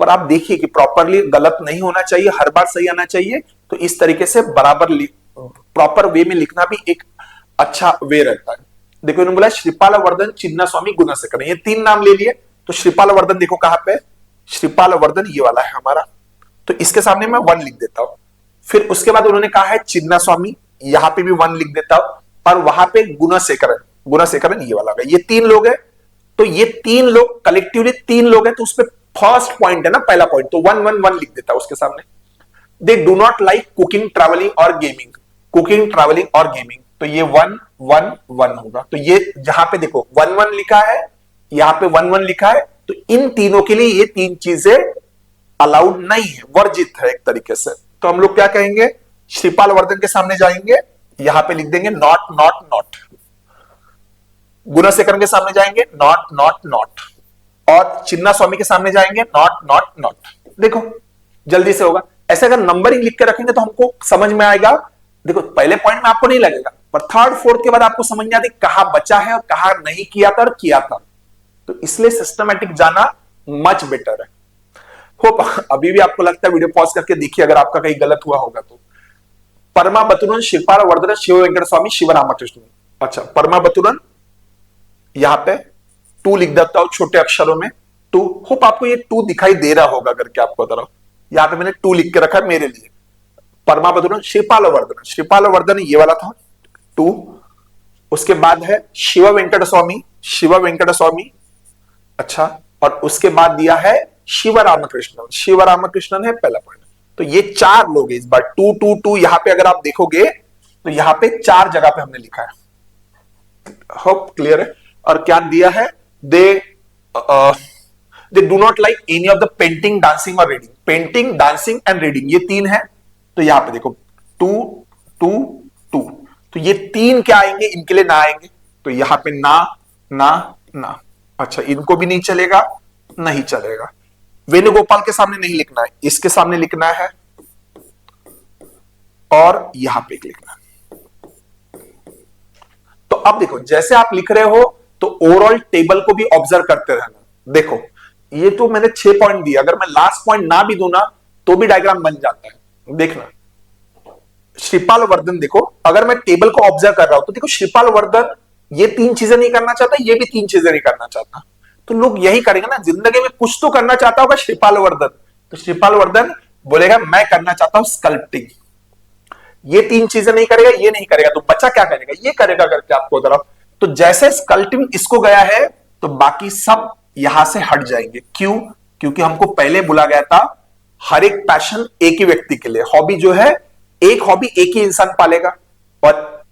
पर आप देखिए कि प्रॉपरली गलत नहीं होना चाहिए, हर बार सही आना चाहिए। तो इस तरीके से बराबर प्रॉपर वे में लिखना भी एक अच्छा वे रहता है। देखो इन्होंने बोला श्रीपाल वर्धन, चिन्ना स्वामी, गुणशेखरन, ये तीन नाम ले लिए। तो श्रीपाल वर्धन देखो कहां पे, श्रीपाल वर्धन ये वाला है हमारा, तो इसके सामने मैं 1 लिख देता हूं। फिर उसके बाद उन्होंने कहा है चिन्ना स्वामी, यहां पे भी 1 लिख देता हूं, और वहां पे गुणशेखरन, गुणशेखरन ये वाला, ये तीन लोग हैं। तो ये तीन लोग कलेक्टिवली तीन लोग हैं, तो उस पर फर्स्ट पॉइंट है ना, पहला पॉइंट, तो 1 1 1 लिख देता उसके सामने। दे do not like cooking, travelling और गेमिंग, कुकिंग, ट्रैवलिंग और गेमिंग, तो ये 1 1 1 होगा। तो ये जहां पे देखो 1 1 लिखा है, यहां पे 1 1 लिखा है, तो इन तीनों के लिए ये तीन चीजें अलाउड नहीं है, वर्जित है एक तरीके से। तो हम लोग क्या कहेंगे, श्रीपाल वर्धन के सामने जाएंगे, यहां पे लिख देंगे नॉट नॉट नॉट। गुणशेखरन के सामने जाएंगे नॉट नॉट नॉट, और चिन्ना स्वामी के सामने जाएंगे नॉट नॉट नॉट। देखो जल्दी से होगा। ऐसे अगर नंबरिंग लिख के रखेंगे तो हमको समझ में आएगा। देखो पहले पॉइंट में आपको नहीं लगेगा, पर थर्ड फोर्थ के बाद आपको समझ में आती कहां बचा है और कहां नहीं किया था और किया था। तो इसलिए सिस्टमैटिक जाना मच बेटर है। होप अभी भी आपको लगता है, वीडियो पॉज करके देखिए अगर आपका कहीं गलत हुआ होगा तो। परमाबतुरन, श्रीपाल वर्धन, शिव वेंकट स्वामी, शिव रामकृष्ण। अच्छा, परमाबतुरन यहां पे 2 लिख देता हूं छोटे अक्षरों में, 2। होप आपको ये 2 दिखाई दे रहा होगा करके आपको बता रहा हूं, यहां पे मैंने 2 लिख के रखा है मेरे लिए। परमाबतुरन, श्रीपाल वर्धन, श्रीपाल वर्धन ये वाला था 2। उसके बाद है शिव वेंकट स्वामी, शिव वेंकट स्वामी। अच्छा, और उसके बाद दिया है शिव रामकृष्णन, शिव रामकृष्णन है पहला पॉइंट। तो ये 4 लोग इस बार 2 2 2, यहां पे अगर आप देखोगे तो यहां पे 4 जगह पे हमने लिखा है। होप क्लियर है। और क्या दिया है, they do not like any of the painting, dancing और reading, painting, dancing and reading, ये 3 है। तो यहां पे देखो 2 2 2, तो ये 3 क्या आएंगे, इनके लिए ना आएंगे, तो यहां पे ना ना ना। अच्छा, इनको भी नहीं चलेगा, नहीं चलेगा। वेणुगोपाल के सामने नहीं लिखना है, इसके सामने लिखना है, और यहां पे लिखना है। तो अब देखो जैसे आप लिख रहे हो तो ओवरऑल टेबल को भी ऑब्जर्व करते रहना। देखो ये तो मैंने 6 पॉइंट दिया, अगर मैं लास्ट पॉइंट ना भी दूं ना तो भी डायग्राम बन जाता है। देखना श्रीपाल वर्धन, देखो अगर मैं टेबल को ऑब्जर्व कर रहा हूं तो देखो श्रीपाल वर्धन ये 3 चीजें नहीं करना चाहता, ये भी 3 चीजें नहीं करना चाहता, तो लोग यही करेंगे ना, जिंदगी में कुछ तो करना चाहता होगा श्रीपाल वर्धन, तो श्रीपाल वर्धन बोलेगा मैं करना चाहता हूं स्कल्प्टिंग, ये 3 चीजें नहीं करेगा, ये नहीं करेगा, तो बच्चा क्या करेगा, ये करेगा करके आपको तरफ। तो जैसे स्कल्प्टिंग इसको गया है तो बाकी सब यहां से हट जाएंगे। क्यों? क्योंकि हमको पहले बोला गया था हर एक पैशन एक ही व्यक्ति के लिए, हॉबी जो है एक हॉबी एक ही इंसान पालेगा, और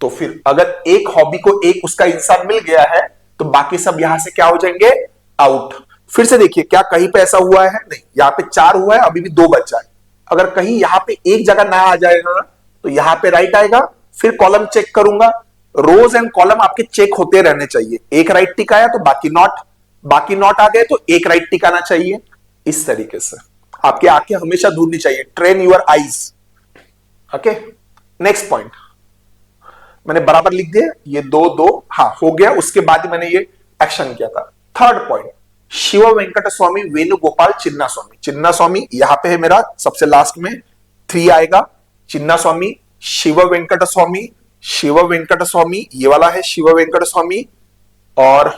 तो फिर अगर एक हॉबी को एक उसका इंसान मिल गया है तो बाकी सब यहां से क्या हो जाएंगे, आउट। फिर से देखिए क्या कहीं पे ऐसा हुआ है, नहीं, यहां पे 4 हुआ है, अभी भी 2 बचा है। अगर कहीं यहां पे एक जगह ना आ जाएगा तो यहां पे राइट आएगा, फिर कॉलम चेक करूंगा, रोज एंड कॉलम आपके चेक होते रहने चाहिए। एक राइट टिक आया तो बाकी नॉट, बाकी नॉट आ गए तो एक राइट टिक आना चाहिए। इस तरीके से आपकी आंखें हमेशा ढूंढनी चाहिए, train your eyes. Okay, next point मैंने बराबर लिख दिया, ये 2 2 हाँ हो गया, उसके बाद मैंने ये एक्शन किया था। थर्ड पॉइंट, शिव वेंकट स्वामी, वेणुगोपाल, चिन्ना स्वामी। चिन्ना स्वामी यहां पे है मेरा सबसे लास्ट में, 3 आएगा, चिन्ना स्वामी, शिव वेंकट स्वामी, शिव वेंकट स्वामी, ये वाला है शिव वेंकट स्वामी, और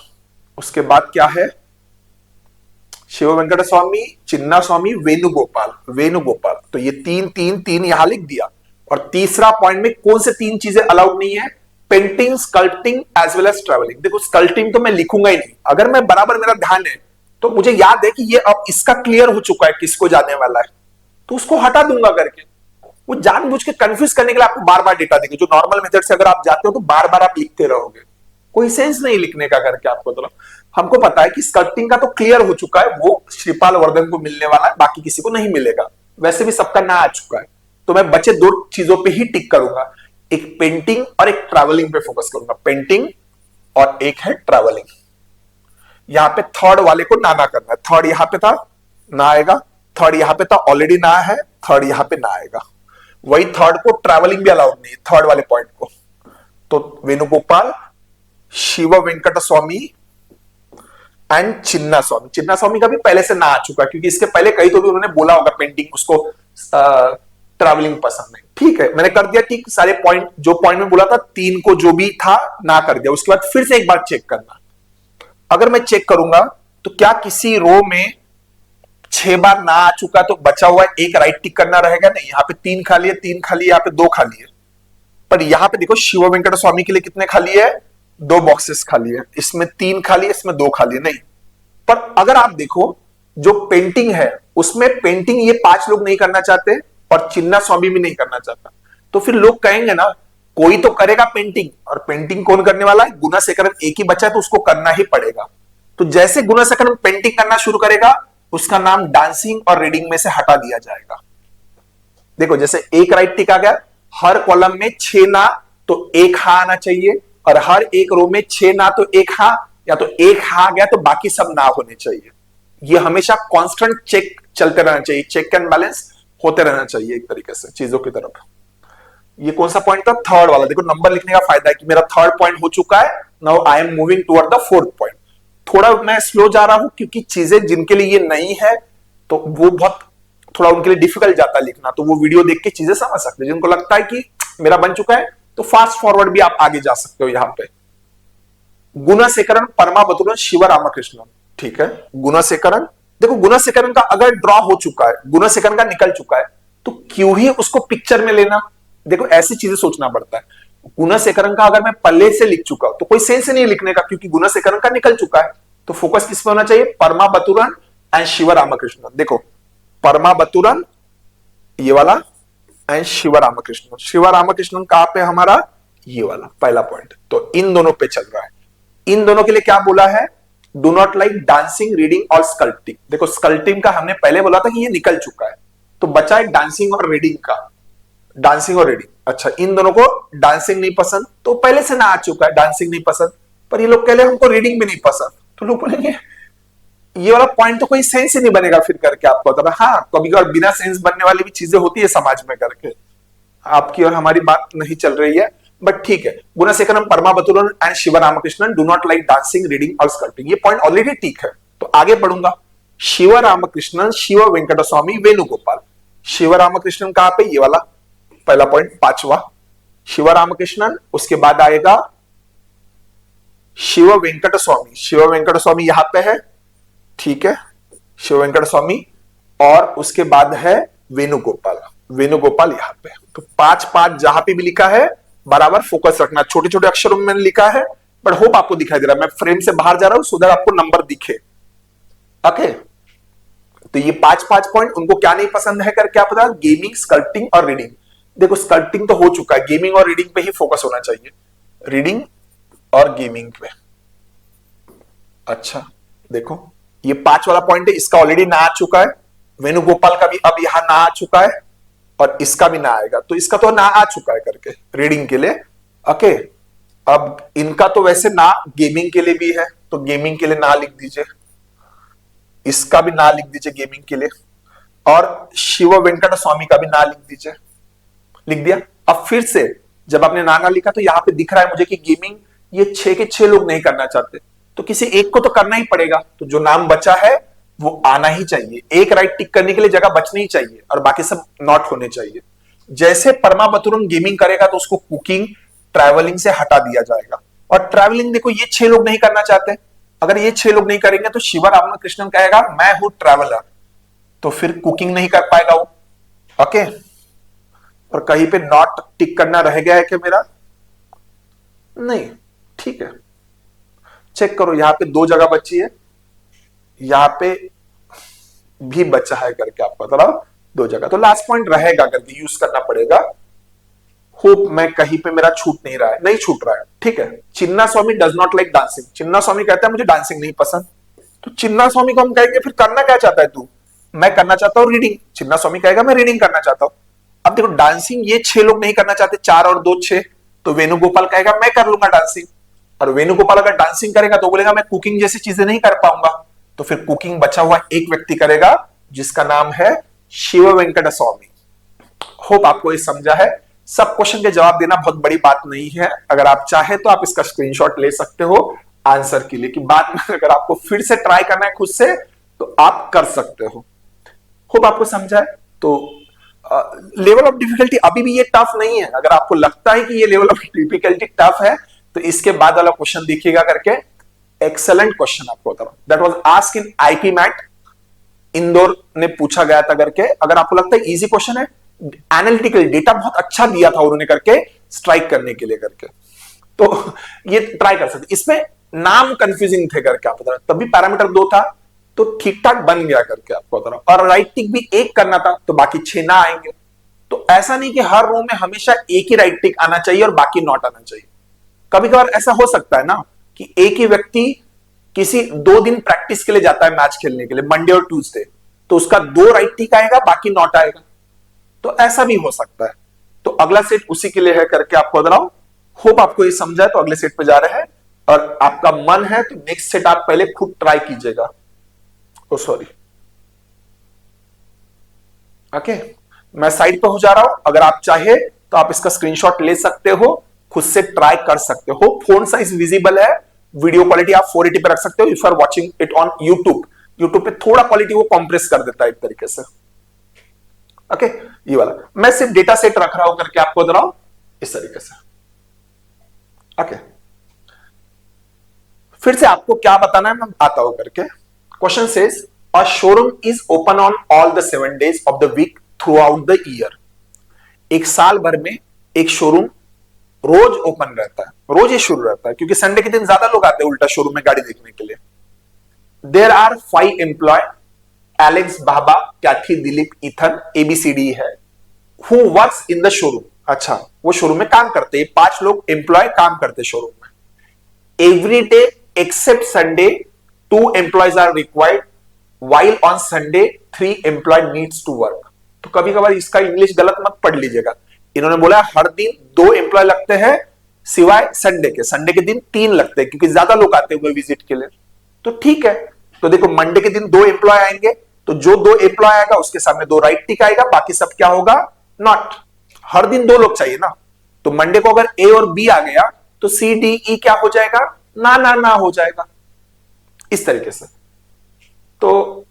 उसके बाद क्या है, शिव वेंकट स्वामी, चिन्ना स्वामी, वेणुगोपाल, वेणुगोपाल। तो ये तीन तीन तीन यहां लिख दिया। और तीसरा पॉइंट में कौन से तीन चीजें अलाउड नहीं है, painting, sculpting as well as travelling. देखो स्कल्पटिंग तो मैं लिखूंगा ही नहीं, अगर मैं बराबर मेरा ध्यान है तो मुझे याद है कि ये अब इसका क्लियर हो चुका है किसको जाने वाला है, तो उसको हटा दूंगा करके। वो जानबूझ के कंफ्यूज करने के लिए आपको बार बार डेटा देंगे। जो नॉर्मल मेथड से अगर आप जाते हो तो बार बार आप लिखते रहोगे, कोई सेंस नहीं लिखने का करके आपको। तो हमको पता है कि स्कल्पटिंग का तो क्लियर हो चुका है, वो श्रीपाल वर्धन को मिलने वाला है, बाकी किसी को नहीं मिलेगा। वैसे भी सबका ना आ चुका है, तो मैं बचे दो चीजों पे ही टिक करूंगा, एक पेंटिंग और एक ट्रैवलिंग पे फोकस करूंगा। पेंटिंग और एक है ट्रैवलिंग। यहां पे थर्ड वाले को ना करना है। थर्ड यहां पे था, ना आएगा। थर्ड यहां पे था, ऑलरेडी ना है। थर्ड यहां पे ना आएगा। वही थर्ड को ट्रैवलिंग भी अलाउड नहीं है, थर्ड वाले पॉइंट को। तो वेणुगोपाल, शिव वेंकट स्वामी एंड चिन्ना स्वामी। चिन्ना स्वामी का भी पहले से ना आ चुका, क्योंकि इसके पहले कहीं तो भी उन्होंने बोला होगा पेंटिंग उसको ट्रैवलिंग पसंद है। ठीक है, मैंने कर दिया कि सारे पॉइंट, जो पॉइंट में बोला था तीन को जो भी था ना कर दिया। उसके बाद फिर से एक बार चेक करना। अगर मैं चेक करूंगा तो क्या किसी रो में 6 बार ना आ चुका, तो बचा हुआ एक राइट टिक करना रहेगा? नहीं, यहाँ पे 3 खाली है, 3 खाली है, यहाँ पे 2 खाली है। पर यहाँ पे देखो शिव वेंकट स्वामी के लिए कितने खाली है, 2 बॉक्सेस खाली है। इसमें 3 खाली है, इसमें 2 खाली है। नहीं, पर अगर आप देखो जो पेंटिंग है उसमें पेंटिंग ये 5 लोग नहीं करना चाहते और चिन्ना स्वामी भी नहीं करना चाहता, तो फिर लोग कहेंगे ना कोई तो करेगा पेंटिंग, और पेंटिंग कौन करने वाला है? गुणाशेखरन। एक ही बचा है तो उसको करना ही पड़ेगा। तो जैसे गुणाशेखरन पेंटिंग करना शुरू करेगा, उसका नाम डांसिंग और रीडिंग में से हटा दिया जाएगा। देखो जैसे एक राइट टिक आ गया, हर कॉलम में 6 ना तो 1 हा आना चाहिए, और हर एक रो में 6 ना तो 1 हा, या तो 1 हा आ गया तो बाकी सब ना होने चाहिए। ये हमेशा कांस्टेंट चेक चलते रहना चाहिए, चेक एंड बैलेंस होते रहना चाहिए एक तरीके से चीजों की तरफ। ये कौन सा पॉइंट था? थर्ड वाला। देखो नंबर लिखने का फायदा है कि मेरा थर्ड पॉइंट हो चुका है। Now I am moving toward the fourth point. थोड़ा मैं स्लो जा रहा हूं क्योंकि चीजें जिनके लिए ये नहीं है तो वो बहुत थोड़ा उनके लिए डिफिकल्ट जाता है लिखना, तो वो वीडियो देख के चीजें समझ सकते हैं। जिनको लगता है कि मेरा बन चुका है तो फास्ट फॉरवर्ड भी आप आगे जा सकते हो। यहां पे गुणाशेखरन, परमाबतुरन, शिव रामकृष्णन। ठीक है, गुणाशेखरन। देखो गुणाशेखरन का अगर ड्रॉ हो चुका है, गुणाशेखरन का निकल चुका है, तो क्यों ही उसको पिक्चर में लेना? देखो ऐसी चीजें सोचना पड़ता है। गुणाशेखरन का अगर मैं पल्ले से लिख चुका हूं तो कोई सेंस नहीं लिखने का, क्योंकि गुणाशेखरन का निकल चुका है। तो फोकस किस पे होना चाहिए? परमाबतुरन एंड शिव रामकृष्णन। देखो परमाबतुरन ये वाला एंड शिव रामकृष्णन। शिव रामकृष्णन कहां पे हमारा? ये वाला पहला पॉइंट। तो इन दोनों पे चल रहा है। इन दोनों के लिए क्या बोला है? Do not like dancing, reading और स्कल्पटिंग। देखो स्कल्पटिंग का हमने पहले बोला था कि ये निकल चुका है, तो बचा है डांसिंग और रीडिंग का। डांसिंग और रीडिंग, अच्छा इन दोनों को डांसिंग नहीं पसंद, तो पहले से ना आ चुका है डांसिंग नहीं पसंद। पर ये लोग कह रहे हमको रीडिंग भी नहीं पसंद, तो लोग बोलेंगे ये वाला पॉइंट तो कोई सेंस ही नहीं बनेगा फिर करके आपको बता। हाँ, कभी कभी बिना सेंस बनने वाली भी चीजें होती है समाज में करके। आपकी और हमारी बात नहीं चल रही है, बट ठीक है। Gunasekaran, Paramabaturan and Shiva Ramakrishnan do not like dancing, reading और स्कल्पटिंग। ये पॉइंट ऑलरेडी ठीक है, तो आगे बढ़ूंगा। शिव रामकृष्णन, शिव वेंकट स्वामी, वेणुगोपाल। शिव रामकृष्णन कहां पे? ये वाला पहला पॉइंट, 5वां शिव रामकृष्णन। उसके बाद आएगा शिव वेंकट स्वामी। शिव वेंकट स्वामी यहां पे है, ठीक है, शिव वेंकट स्वामी। और उसके बाद है वेणुगोपाल। वेणुगोपाल यहां पे। तो 5 जहां पे भी लिखा है बराबर फोकस रखना। छोटे छोटे अक्षरों में मैंने लिखा है, बट होप आपको दिखाई दे रहा है। मैं फ्रेम से बाहर जा रहा हूं सो दैट आपको नंबर दिखे। ओके, तो ये 5 पॉइंट उनको क्या नहीं पसंद है कर क्या पता? गेमिंग, स्कल्पटिंग और रीडिंग। देखो स्कल्पटिंग तो हो चुका है, गेमिंग और रीडिंग पे ही फोकस होना चाहिए। रीडिंग और गेमिंग पे। अच्छा देखो ये 5 वाला पॉइंट है, इसका ऑलरेडी ना आ चुका है। वेणुगोपाल का भी अब यहां ना आ चुका है, और इसका भी ना आएगा, तो इसका तो ना आ चुका है करके रीडिंग के लिए। ओके, अब इनका तो वैसे ना गेमिंग के लिए भी है, तो गेमिंग के लिए ना लिख दीजिए। इसका भी ना लिख दीजिए गेमिंग के लिए, और शिव वेंकट स्वामी का भी ना लिख दीजिए। लिख दिया। अब फिर से जब आपने ना लिखा तो यहां पे दिख रहा है मुझे कि गेमिंग ये 6 के 6 लोग नहीं करना चाहते, तो किसी एक को तो करना ही पड़ेगा। तो जो नाम बचा है वो आना ही चाहिए। एक राइट टिक करने के लिए जगह बचनी ही चाहिए, और बाकी सब नॉट होने चाहिए। जैसे परमा बतुरन गेमिंग करेगा तो उसको कुकिंग ट्रैवलिंग से हटा दिया जाएगा। और ट्रैवलिंग देखो ये 6 लोग नहीं करना चाहते, अगर ये 6 लोग नहीं करेंगे तो शिवा रामकृष्णन कहेगा मैं हूं ट्रैवलर, तो फिर कुकिंग नहीं कर पाएगा वो। ओके, और कहीं पे नॉट टिक करना रह गया है क्या मेरा? नहीं, ठीक है, चेक करो यहां पे 2 जगह बची है, यहां पे भी बचा है करके आपको बता रहा हूं 2 जगह, तो लास्ट पॉइंट रहेगा करके यूज करना पड़ेगा। होप मैं कहीं पे मेरा छूट नहीं रहा है, नहीं छूट रहा है, ठीक है। Chinna Swami does not like dancing, चिन्ना स्वामी कहता है मुझे डांसिंग नहीं पसंद, तो चिन्ना स्वामी को हम कहेंगे फिर करना क्या चाहता है तू? मैं करना चाहता हूं रीडिंग, चिन्ना स्वामी कहेगा मैं रीडिंग करना चाहता हूं। अब देखो डांसिंग ये 6 लोग नहीं करना चाहते, 4 और 2 6, तो वेणुगोपाल कहेगा मैं कर लूंगा डांसिंग, और वेणुगोपाल अगर डांसिंग करेगा तो बोलेगा मैं कुकिंग जैसी चीजें नहीं कर पाऊंगा, तो फिर कुकिंग बचा हुआ एक व्यक्ति करेगा जिसका नाम है शिव वेंकट स्वामी। होप आपको ये समझा है। सब क्वेश्चन के जवाब देना बहुत बड़ी बात नहीं है, अगर आप चाहे तो आप इसका स्क्रीनशॉट ले सकते हो आंसर के लिए, कि बाद में अगर आपको फिर से ट्राई करना है खुद से तो आप कर सकते हो। होप आपको समझा है। तो लेवल ऑफ डिफिकल्टी अभी भी ये टफ नहीं है, अगर आपको लगता है कि ये लेवल ऑफ डिफिकल्टी टफ है तो इसके बाद वाला क्वेश्चन देखिएगा करके, एक्सेलेंट क्वेश्चन आपको बता रहा हूं, that was asked in IP MAT, Indore ने पूछा गया था करके। अगर आपको लगता है इजी क्वेश्चन है, एनालिटिकल डेटा बहुत अच्छा दिया था उन्होंने करके स्ट्राइक करने के लिए करके, तो ये ट्राई कर सकते। इसमें नाम कंफ्यूजिंग थे करके आप बता रहे, तभी पैरामीटर 2 था तो ठीक ठाक बन गया करके आपको बता रहा, और राइट टिक भी 1 करना था तो बाकी 6 ना आएंगे। तो ऐसा नहीं कि हर रो में हमेशा एक ही राइट टिक आना चाहिए और बाकी नॉट आना चाहिए। कभी कभार ऐसा हो सकता है ना कि एक ही व्यक्ति किसी 2 दिन प्रैक्टिस के लिए जाता है मैच खेलने के लिए, मंडे और ट्यूसडे, तो उसका 2 राइट टिक आएगा बाकी नॉट आएगा, तो ऐसा भी हो सकता है। तो अगला सेट उसी के लिए है करके आपको बता रहा हूं। होप आपको ये समझा है, तो अगले सेट पे जा रहे हैं, और आपका मन है तो नेक्स्ट सेट आप पहले खुद ट्राई कीजिएगा। ओ सॉरी, ओके, मैं साइड पे हो जा रहा हूं, अगर आप चाहे तो आप इसका स्क्रीनशॉट ले सकते हो, खुद से ट्राई कर सकते हो। फोन साइज विजिबल है, वीडियो क्वालिटी आप 480 पे रख सकते हो। If you are watching it on YouTube, YouTube पे थोड़ा क्वालिटी वो कॉम्प्रेस कर देता है एक तरीके से। ओके, ये वाला मैं सिर्फ डेटा सेट रख रहा हूं करके आपको बता रहा हूं इस तरीके से। ओके, फिर से आपको क्या बताना है मैं आता हूं करके। Question says a showroom is open on all the 7 days of the week throughout the year. एक साल भर में एक शोरूम रोज ओपन रहता है, रोज ही शुरू रहता है, क्योंकि संडे के दिन ज्यादा लोग आते हैं उल्टा शोरूम में गाड़ी देखने के लिए। There are 5 employ, Alex, Baba, Kathy, Dilip, Ethan, ABCD है, who works in the showroom. अच्छा, वो शोरूम में काम करते हैं, 5 लोग एम्प्लॉय काम करते हैं शोरूम में। Every day except Sunday 2 employees are required, while on Sunday 3 employee needs to work। तो कभी कभार इसका इंग्लिश गलत मत पढ़ लीजिएगा, इन्होंने बोला हर दिन 2 एम्प्लॉय लगते हैं सिवाय संडे के, संडे के दिन 3 लगते हैं क्योंकि ज्यादा लोग आते हैं विजिट के लिए, तो ठीक है। तो देखो मंडे के दिन 2 एम्प्लॉय आएंगे, तो जो 2 एम्प्लॉय आएगा उसके सामने 2 राइट टिक आएगा, बाकी सब क्या होगा? नॉट। हर दिन 2 लोग चाहिए ना, तो मंडे को अगर ए और बी आ गया तो सी डी ई क्या हो जाएगा? ना ना ना हो जाएगा, इस तरीके से। तो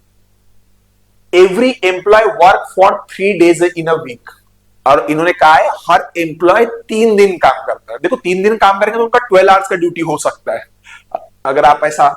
every employee work for 3 days in a week, और इन्होंने कहा है हर एम्प्लॉय 3 दिन काम करता है। देखो 3 दिन काम करेंगे तो उनका 12 आवर्स का ड्यूटी हो सकता है, अगर आप ऐसा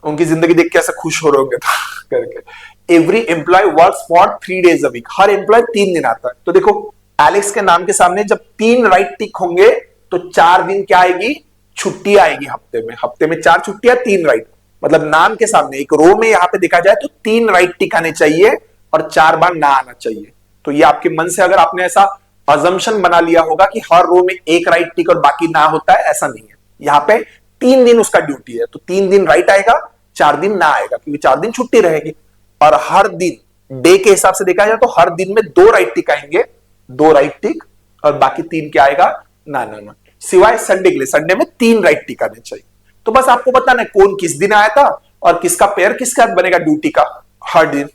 उनकी जिंदगी देख के ऐसा खुश हो रहे होंगे तो करके। Every employee work for 3 days a week, हर एम्प्लॉय 3 दिन आता है। तो देखो एलेक्स के नाम के सामने जब 3 राइट टिक होंगे तो 4 दिन क्या आएगी? छुट्टी आएगी हफ्ते में 4 छुट्टियां, 3 राइट, मतलब नाम के सामने एक रो में यहां पे देखा जाए तो 3 राइट टिक आने चाहिए और 4 बार ना आना चाहिए। तो ये आपके मन से अगर आपने ऐसा अजम्पशन बना लिया होगा कि हर रो में 1 राइट टिक और बाकी ना होता है, ऐसा नहीं है। यहाँ पे 3 दिन उसका ड्यूटी है, तो 3 दिन राइट आएगा, 4 दिन ना आएगा, क्योंकि 4 दिन छुट्टी रहेगी। और हर दिन डे के हिसाब से देखा जाए तो हर दिन में 2 राइट टिक आएंगे, 2 राइट टिक, और बाकी 3 क्या आएगा? ना ना ना, सिवाय संडे के लिए, संडे में 3 राइट टिक आने चाहिए। तो बस आपको बताना है कौन किस दिन आया था और किसका पेयर किसका बनेगा ड्यूटी का हर दिन।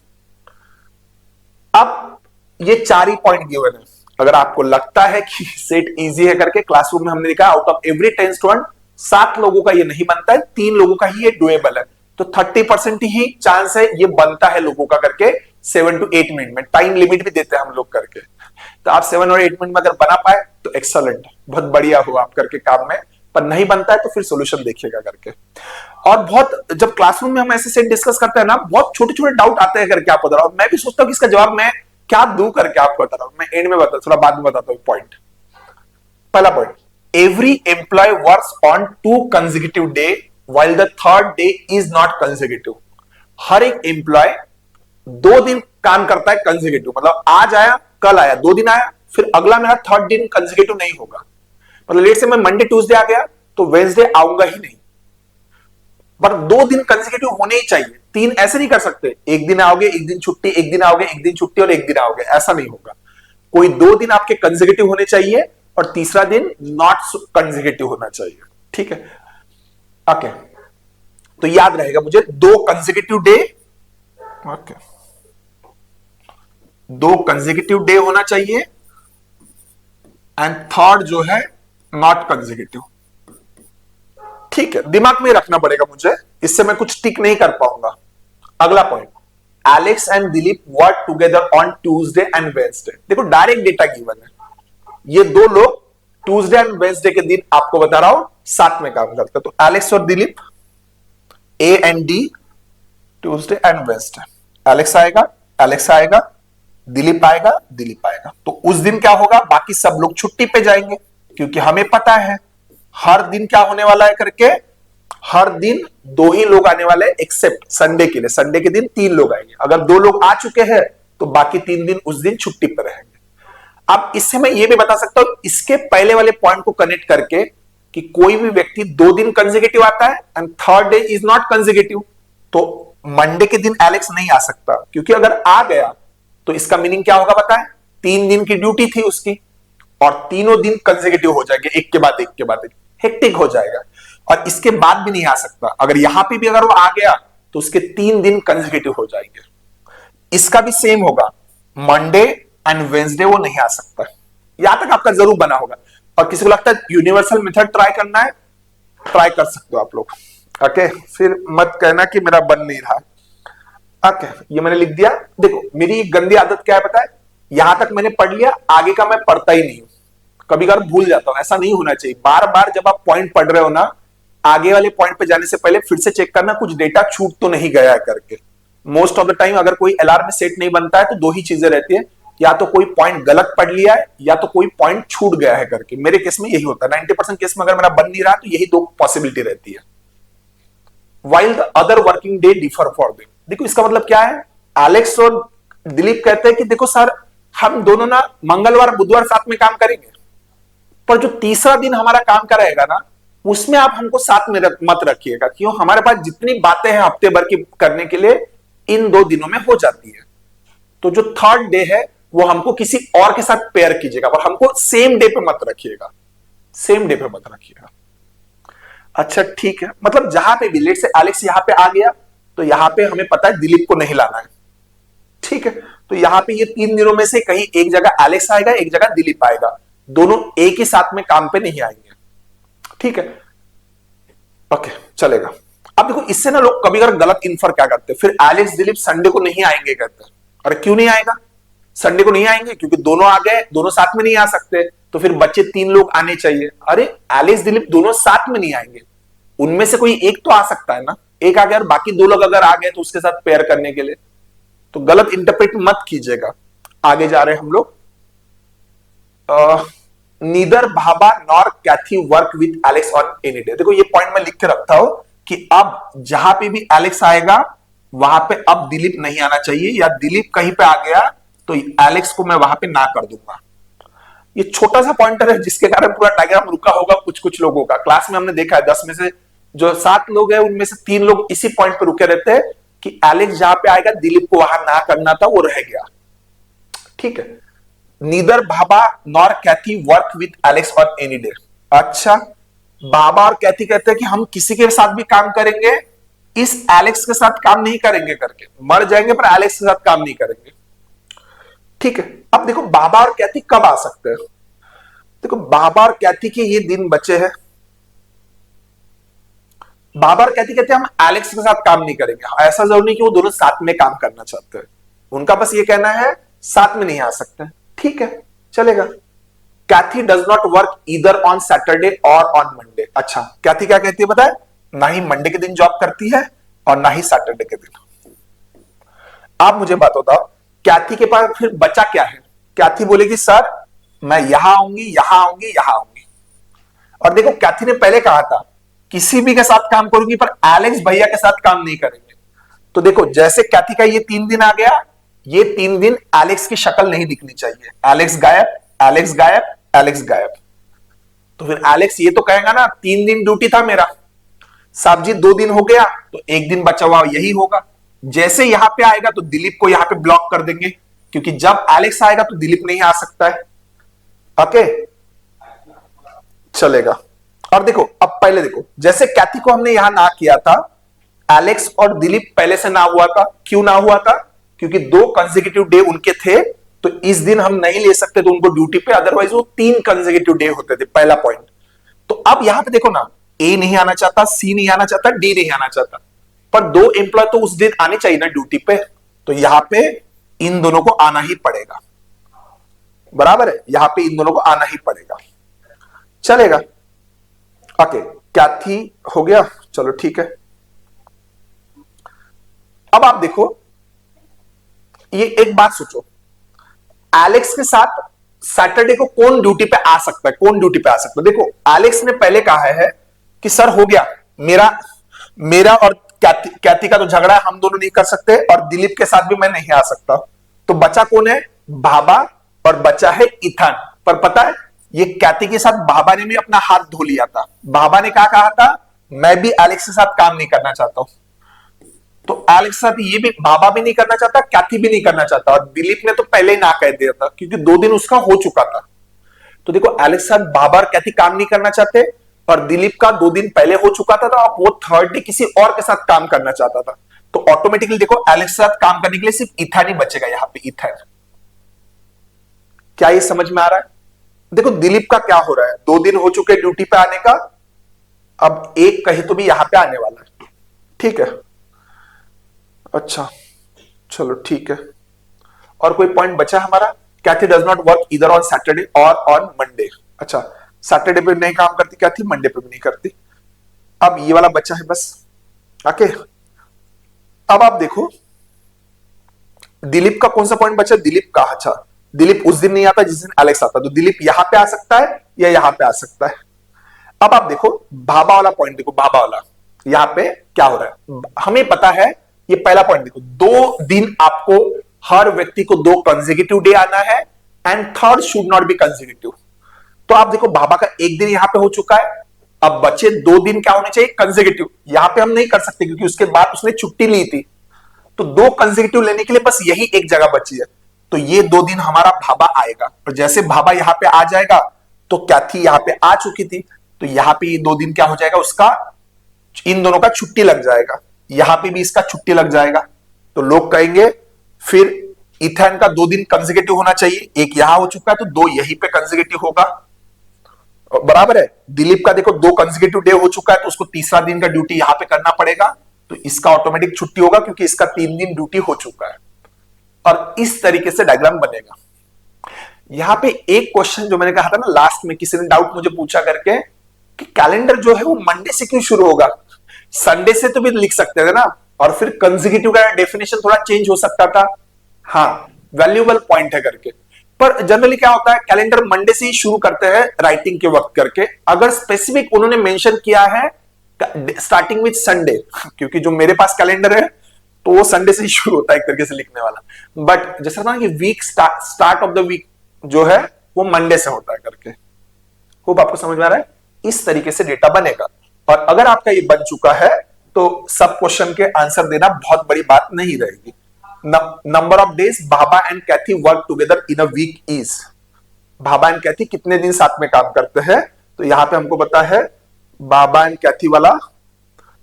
अब ये 4 ही पॉइंट गिवन है। अगर आपको लगता है कि सेट इजी है करके, क्लासरूम में हमने देखा आउट ऑफ एवरी 10 स्टूडेंट 7 लोगों का ये नहीं बनता है, 3 लोगों का ही ये डुएबल है, तो 30% ही चांस है ये बनता है लोगों का करके 7 to 8 मिनट में। टाइम लिमिट भी देते हैं हम लोग करके, तो आप 7 और 8 मिनट में अगर बना पाए तो एक्सलेंट, बहुत बढ़िया हुआ आप करके काम में, पर नहीं बनता है तो फिर सोल्यूशन देखिएगा करके। और बहुत जब क्लासरूम में हम ऐसे सेट डिस्कस करते हैं ना, बहुत छोटे छोटे डाउट आते हैं करके आप बता रहा हूं, मैं भी सोचता हूं कि इसका जवाब मैं क्या दूं करके आपको बता रहा हूं। मैं एंड में बता, थोड़ा बाद में बताता हूं पॉइंट। पहला point, every employ works on 2 consecutive day while the third day is not consecutive. हर एक एम्प्लॉय 2 दिन काम करता है कंसेक्यूटिव, मतलब आज आया कल आया 2 दिन आया, फिर अगला मेरा थर्ड दिन कंसेक्यूटिव नहीं होगा। मतलब लेट से मैं मंडे ट्यूसडे आ गया तो वेंसडे आऊंगा ही नहीं, पर 2 दिन कंसेक्यूटिव होने ही चाहिए। 3 ऐसे नहीं कर सकते, एक दिन आओगे एक दिन छुट्टी, एक दिन आओगे एक दिन छुट्टी और एक दिन आओगे, ऐसा नहीं होगा। कोई 2 दिन आपके कंसेक्यूटिव होने चाहिए और तीसरा दिन नॉट कंसेक्यूटिव होना चाहिए, ठीक है। ओके, तो याद रहेगा मुझे 2 consecutive day, okay 2 consecutive day होना चाहिए एंड थर्ड जो है नॉट कंसेक्यूटिव, ठीक है। दिमाग में रखना पड़ेगा मुझे, इससे मैं कुछ टिक नहीं कर पाऊंगा। अगला point, Alex and Dilip work together on Tuesday and Wednesday. देखो डायरेक्ट डेटा गिवन है, ये 2 लोग ट्यूसडे एंड वेडनेसडे के दिन आपको बता रहा हूं साथ में काम करते हैं। तो एलेक्स और Dilip, A and D, Tuesday and Wednesday. Alex आएगा, एलेक्स आएगा, दिलीप आएगा, दिलीप आएगा। तो उस दिन क्या होगा, बाकी सब लोग छुट्टी पे जाएंगे, क्योंकि हमें पता है हर दिन क्या होने वाला है करके, हर दिन 2 ही लोग आने वाले हैं एक्सेप्ट संडे के लिए। संडे के दिन 3 लोग आएंगे, अगर 2 लोग आ चुके हैं तो बाकी 3 दिन उस दिन छुट्टी पर रहेंगे। अब इससे मैं ये भी बता सकता हूं इसके पहले वाले पॉइंट को कनेक्ट करके कि कोई भी व्यक्ति 2 दिन कंसेक्यूटिव आता है and third day is not consecutive, तो मंडे के दिन एलेक्स नहीं आ सकता, क्योंकि अगर आ गया तो इसका मीनिंग क्या होगा बताएं, 3 दिन की ड्यूटी थी उसकी और तीनों दिन कंसेक्यूटिव हो जाएंगे, एक के बाद एक के बाद एक, हेक्टिक हो जाएगा। और इसके बाद भी नहीं आ सकता, अगर यहां पे भी अगर वो आ गया तो उसके 3 दिन कंसेक्यूटिव हो जाएंगे। इसका भी सेम होगा, मंडे एंड वेंसडे वो नहीं आ सकता। यहां तक आपका जरूर बना होगा। और किसी को लगता है यूनिवर्सल मेथड ट्राई करना है, ट्राई कर सकते हो आप लोग, ओके। फिर मत कहना कि मेरा बन नहीं रहा, ओके। ये मैंने लिख दिया। देखो मेरी गंदी आदत क्या है पता है, यहां तक मैंने पढ़ लिया, आगे का मैं पढ़ता ही नहीं हूं, कभी कभार भूल जाता हूं। ऐसा नहीं होना चाहिए, बार बार जब आप पॉइंट पढ़ रहे हो ना, आगे वाले पॉइंट पे जाने से पहले फिर से चेक करना कुछ डेटा छूट तो नहीं गया है करके। मोस्ट ऑफ द टाइम अगर कोई अलार्म सेट नहीं बनता है तो 2 ही चीजें रहती है, या तो कोई पॉइंट गलत पढ़ लिया है या तो कोई पॉइंट छूट गया है करके। मेरे केस में यही होता है, 90% केस में अगर मेरा बन नहीं रहा तो यही 2 पॉसिबिलिटी रहती है। While the other working day differ for them, देखो इसका मतलब क्या है, एलेक्स और दिलीप कहते हैं कि देखो सर हम दोनों ना मंगलवार बुधवार साथ में काम करेंगे, पर जो तीसरा दिन हमारा काम का रहेगा ना उसमें आप हमको साथ में मत रखिएगा, क्यों, हमारे पास जितनी बातें हैं हफ्ते भर की करने के लिए इन 2 दिनों में हो जाती है। तो जो थर्ड डे है वो हमको किसी और के साथ पेयर कीजिएगा, पर हमको सेम डे पे मत रखिएगा, सेम डे पे मत रखिएगा। अच्छा ठीक है, मतलब जहां पे भी लेट से एलेक्स यहां पे आ गया तो यहां पे हमें पता है दिलीप को नहीं लाना है, ठीक है। तो यहां पे ये 3 दिनों में से कहीं एक जगह एलेक्स आएगा, एक जगह दिलीप आएगा, दोनों एक ही साथ में काम पे नहीं आएंगे, ठीक है, ओके चलेगा। अब देखो इससे ना लोग कभी अगर गलत इन्फर क्या करते हैं, फिर एलेक्स दिलीप संडे को नहीं आएंगे कहते हैं। अरे क्यों नहीं आएगा, संडे को नहीं आएंगे क्योंकि दोनों आ गए, दोनों साथ में नहीं आ सकते, तो फिर बच्चे 3 लोग आने चाहिए। अरे एलेक्स दिलीप दोनों साथ में नहीं आएंगे, उनमें से कोई एक तो आ सकता है ना, एक आ गया और बाकी 2 लोग अगर आ गए तो उसके साथ पेयर करने के लिए, तो गलत इंटरप्रेट मत कीजिएगा। आगे जा रहे हैं हम लोग। Neither Baba nor Cathy work with Alex on any day. देखो ये पॉइंट मैं लिख के रखता हूं कि अब जहां पे भी एलेक्स आएगा वहां पे अब दिलीप नहीं आना चाहिए, या दिलीप कहीं पे आ गया तो एलेक्स को मैं वहां पे ना कर दूंगा। ये छोटा सा पॉइंटर है जिसके कारण पूरा डायग्राम रुका होगा कुछ कुछ लोगों का। क्लास में हमने देखा है 10 में से जो 7 लोग हैं उनमें से 3 लोग इसी पॉइंट पे रुके रहते हैं कि एलेक्स जहां पे आएगा दिलीप को वहां ना करना था, वो रह गया, ठीक है। Neither Baba nor Cathy work with Alex on any day. अच्छा, बाबा और कैथी कहते हैं कि हम किसी के साथ भी काम करेंगे, इस एलेक्स के साथ काम नहीं करेंगे करके, मर जाएंगे पर एलेक्स के साथ काम नहीं करेंगे, ठीक है। अब देखो बाबा और कैथी कब आ सकते हैं, देखो बाबा और कैथी के ये दिन बचे हैं। बाबा और कैथी कहते हैं हम एलेक्स के साथ काम नहीं करेंगे, ऐसा जरूरी नहीं कि वो दोनों साथ में काम करना चाहते हैं, उनका बस ये कहना है साथ में नहीं आ सकते, ठीक है चलेगा। Kathy does not work either on Saturday और ऑन मंडे। अच्छा, कैथी क्या कहती है बताए? ना ही मंडे के दिन जॉब करती है और ना ही सैटरडे के दिन। आप मुझे बात बताओ, कैथी के पास फिर बचा क्या है? कैथी बोलेगी सर मैं यहां आऊंगी, यहां आऊंगी, यहां आऊंगी। और देखो कैथी ने पहले कहा था किसी भी के साथ काम करूंगी पर एलेक्स भैया के साथ काम नहीं करेंगे। तो देखो जैसे कैथी का ये 3 दिन आ गया, ये 3 दिन एलेक्स की शक्ल नहीं दिखनी चाहिए। एलेक्स गायब, एलेक्स गायब, एलेक्स गायब। तो फिर एलेक्स ये तो कहेगा ना 3 दिन ड्यूटी था मेरा, साहब जी 2 दिन हो गया तो 1 दिन बचा हुआ यही होगा। जैसे यहां पे आएगा तो दिलीप को यहां पे ब्लॉक कर देंगे, क्योंकि जब एलेक्स आएगा तो दिलीप नहीं आ सकता है। ओके, चलेगा। और देखो अब पहले देखो, जैसे कैथी को हमने यहां ना किया था, एलेक्स और दिलीप पहले से ना हुआ था। क्यों ना हुआ था? क्योंकि 2 कंसेक्यूटिव डे उनके थे, तो इस दिन हम नहीं ले सकते थे उनको ड्यूटी पे, अदरवाइज वो 3 कंसेक्यूटिव डे होते थे। पहला पॉइंट। तो अब यहां पे देखो ना, ए नहीं आना चाहता, सी नहीं आना चाहता, डी नहीं आना चाहता, पर 2 एम्प्लॉय तो उस दिन आने चाहिए ना ड्यूटी पे, तो यहां पे इन दोनों को आना ही पड़ेगा। बराबर है, यहां पे इन दोनों को आना ही पड़ेगा। चलेगा। ओके, कैथी हो गया, चलो ठीक है। अब आप देखो, ये एक बात सोचो, एलेक्स के साथ सैटरडे को कौन ड्यूटी पे आ सकता है? कौन ड्यूटी पे आ सकता है? देखो एलेक्स ने पहले कहा है कि सर हो गया, मेरा मेरा और कैथी का तो झगड़ा है, हम दोनों नहीं कर सकते, और दिलीप के साथ भी मैं नहीं आ सकता। तो बचा कौन है? भाभा, और बचा है इथान। पर पता है ये कैथी के साथ भाभा ने भी अपना हाथ धो लिया था। भाभा ने क्या कहा था? मैं भी एलेक्स के साथ काम नहीं करना चाहता हूं। तो एलेक्स के साथ ये भी भाभा भी नहीं करना चाहता, कैथी भी नहीं करना चाहता, और दिलीप ने तो पहले ही ना कह दिया था क्योंकि 2 दिन उसका हो चुका था। तो देखो एलेक्स के साथ भाभा और कैथी काम नहीं करना चाहते, और दिलीप का 2 दिन पहले हो चुका था, तो अब वो थर्ड डे किसी और के साथ काम करना चाहता था। तो ऑटोमेटिकली देखो एलेक्स के साथ काम करने के लिए सिर्फ इथान ही बचेगा यहां पे, इथान। क्या ये समझ में आ रहा है? देखो दिलीप का क्या हो रहा है, 2 दिन हो चुके ड्यूटी पे आने का, अब एक कहीं तो भी यहां पे आने वाला है। ठीक है, अच्छा चलो ठीक है। और कोई पॉइंट बचा हमारा? कैथी डज नॉट वर्क इधर ऑन सैटरडे और ऑन मंडे। अच्छा, सैटरडे पे नहीं काम करती कैथी, मंडे पे भी नहीं करती। अब ये वाला बच्चा है बस। ओके, अब आप देखो दिलीप का कौन सा पॉइंट बचा? दिलीप का, अच्छा दिलीप उस दिन नहीं आता जिस दिन एलेक्स आता, तो दिलीप यहां पे आ सकता है या यहां पे आ सकता है। अब आप देखो भाभा वाला पॉइंट, देखो भाभा वाला यहां पे क्या हो रहा है, हमें पता है। ये पहला पॉइंट देखो, 2 दिन आपको हर व्यक्ति को 2 कंसेक्यूटिव डे आना है, and third should not be consecutive. तो आप देखो भाभा का 1 दिन यहां पे हो चुका है, अब बचे 2 दिन क्या होने चाहिए? कंसेक्यूटिव। यहां पे हम नहीं कर सकते क्योंकि उसके बाद उसने छुट्टी ली थी, तो 2 कंसेक्यूटिव लेने के लिए बस यही एक जगह बची है। तो ये 2 दिन हमारा भाभा आएगा, और जैसे भाभा यहां पे आ जाएगा तो कैथी यहां पे आ चुकी थी, तो यहां पे ये 2 दिन क्या हो जाएगा उसका, इन दोनों का छुट्टी लग जाएगा, यहां पे भी इसका छुट्टी लग जाएगा। तो लोग कहेंगे फिर इथान का 2 दिन कंसेक्यूटिव होना चाहिए, एक यहां हो चुका है तो 2 यहीं पे कंसेक्यूटिव होगा। बराबर है। दिलीप का देखो 2 कंसेक्यूटिव डे हो चुका है, तो उसको तीसरा दिन का ड्यूटी यहां पे करना पड़ेगा, तो इसका ऑटोमेटिक छुट्टी होगा क्योंकि इसका 3 दिन ड्यूटी हो चुका है। और इस तरीके से डायग्राम बनेगा। यहां पे एक क्वेश्चन जो मैंने कहा था ना लास्ट में, किसी ने डाउट मुझे पूछा करके कि कैलेंडर जो है वो मंडे से क्यों शुरू होगा, संडे से तो भी लिख सकते थे ना, और फिर कंसेक्यूटिव का डेफिनेशन थोड़ा चेंज हो सकता था। हाँ, वैल्यूएबल पॉइंट है करके। पर जनरली क्या होता है, कैलेंडर मंडे से ही शुरू करते हैं राइटिंग के वक्त करके, अगर स्पेसिफिक उन्होंने मेंशन किया है स्टार्टिंग विद संडे, क्योंकि जो मेरे पास कैलेंडर है तो वो संडे से ही शुरू होता है एक तरीके से लिखने वाला, बट जैसा ना कि week start of the week जो है वो मंडे से होता है करके। होप आपको समझ में आ रहा है? इस तरीके से डेटा बनेगा, और अगर आपका ये बन चुका है तो सब क्वेश्चन के आंसर देना बहुत बड़ी बात नहीं रहेगी। Number of days Bhabha and Kathy work together in a week is, Bhabha and Kathy कितने दिन साथ में काम करते हैं, तो यहां पे हमको पता है बाबा एंड कैथी वाला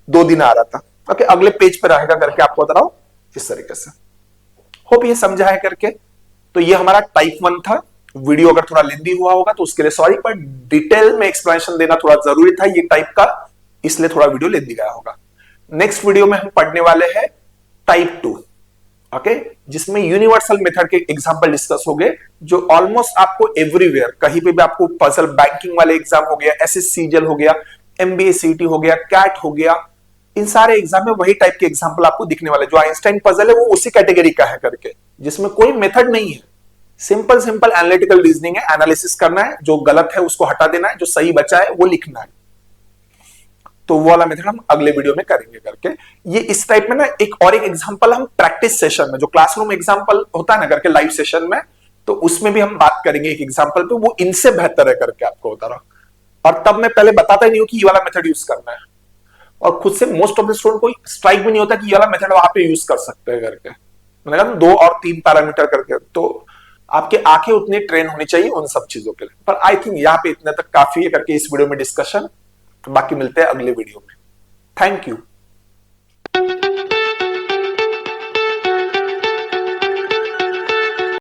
2 दिन आ रहा था। ओके, अगले पेज पे रहेगा करके आपको बता रहा हूं इस तरीके से। होप ये समझा है करके। तो ये हमारा टाइप 1 था। वीडियो अगर थोड़ा लेंदी हुआ होगा तो उसके लिए सॉरी, पर डिटेल में एक्सप्लेनेशन देना थोड़ा जरूरी था ये टाइप का, इसलिए थोड़ा वीडियो लेंदी गया होगा। नेक्स्ट वीडियो में हम पढ़ने वाले हैं टाइप 2। ओके, जिसमें यूनिवर्सल मेथड के एग्जांपल डिस्कस हो गए, जो ऑलमोस्ट आपको एवरीवेयर कहीं पे भी आपको पजल, बैंकिंग वाले एग्जाम हो गया, एसएससीजीएल हो गया, एमबीए सीटी हो गया, कैट हो गया, इन सारे एग्जाम में वही टाइप के एग्जांपल आपको दिखने वाले। जो आइंस्टाइन पजल है वो उसी कैटेगरी का है करके, जिसमें कोई मेथड नहीं है, सिंपल सिंपल एनालिटिकल रीजनिंग है, एनालिसिस करना है, जो गलत है उसको हटा देना है, जो सही बचा है वो लिखना है। तो वो वाला मेथड हम अगले वीडियो में करेंगे करके। ये इस टाइप में ना एक और एक एग्जांपल हम प्रैक्टिस सेशन में, जो क्लासरूम एग्जांपल होता है ना करके लाइव सेशन में, तो उसमें भी हम बात करेंगे एक एग्जांपल पे, वो इनसे बेहतर है करके आपको बता रहा हूं। और तब मैं पहले बताता ही नहीं हूं कि ये वाला मेथड यूज करना है, और खुद से मोस्ट ऑफ द स्टूडेंट को स्ट्राइक भी नहीं होता कि ये वाला मेथड वहां पे यूज कर सकते हैं करके। मैंने कहा 2 और 3 पैरामीटर करके, तो आपके आंखें उतनी ट्रेन होनी चाहिए उन सब चीजों के लिए। पर आई थिंक यहाँ पे इतने तक काफी है करके इस वीडियो में डिस्कशन। बाकी मिलते हैं अगले वीडियो में। Thank you.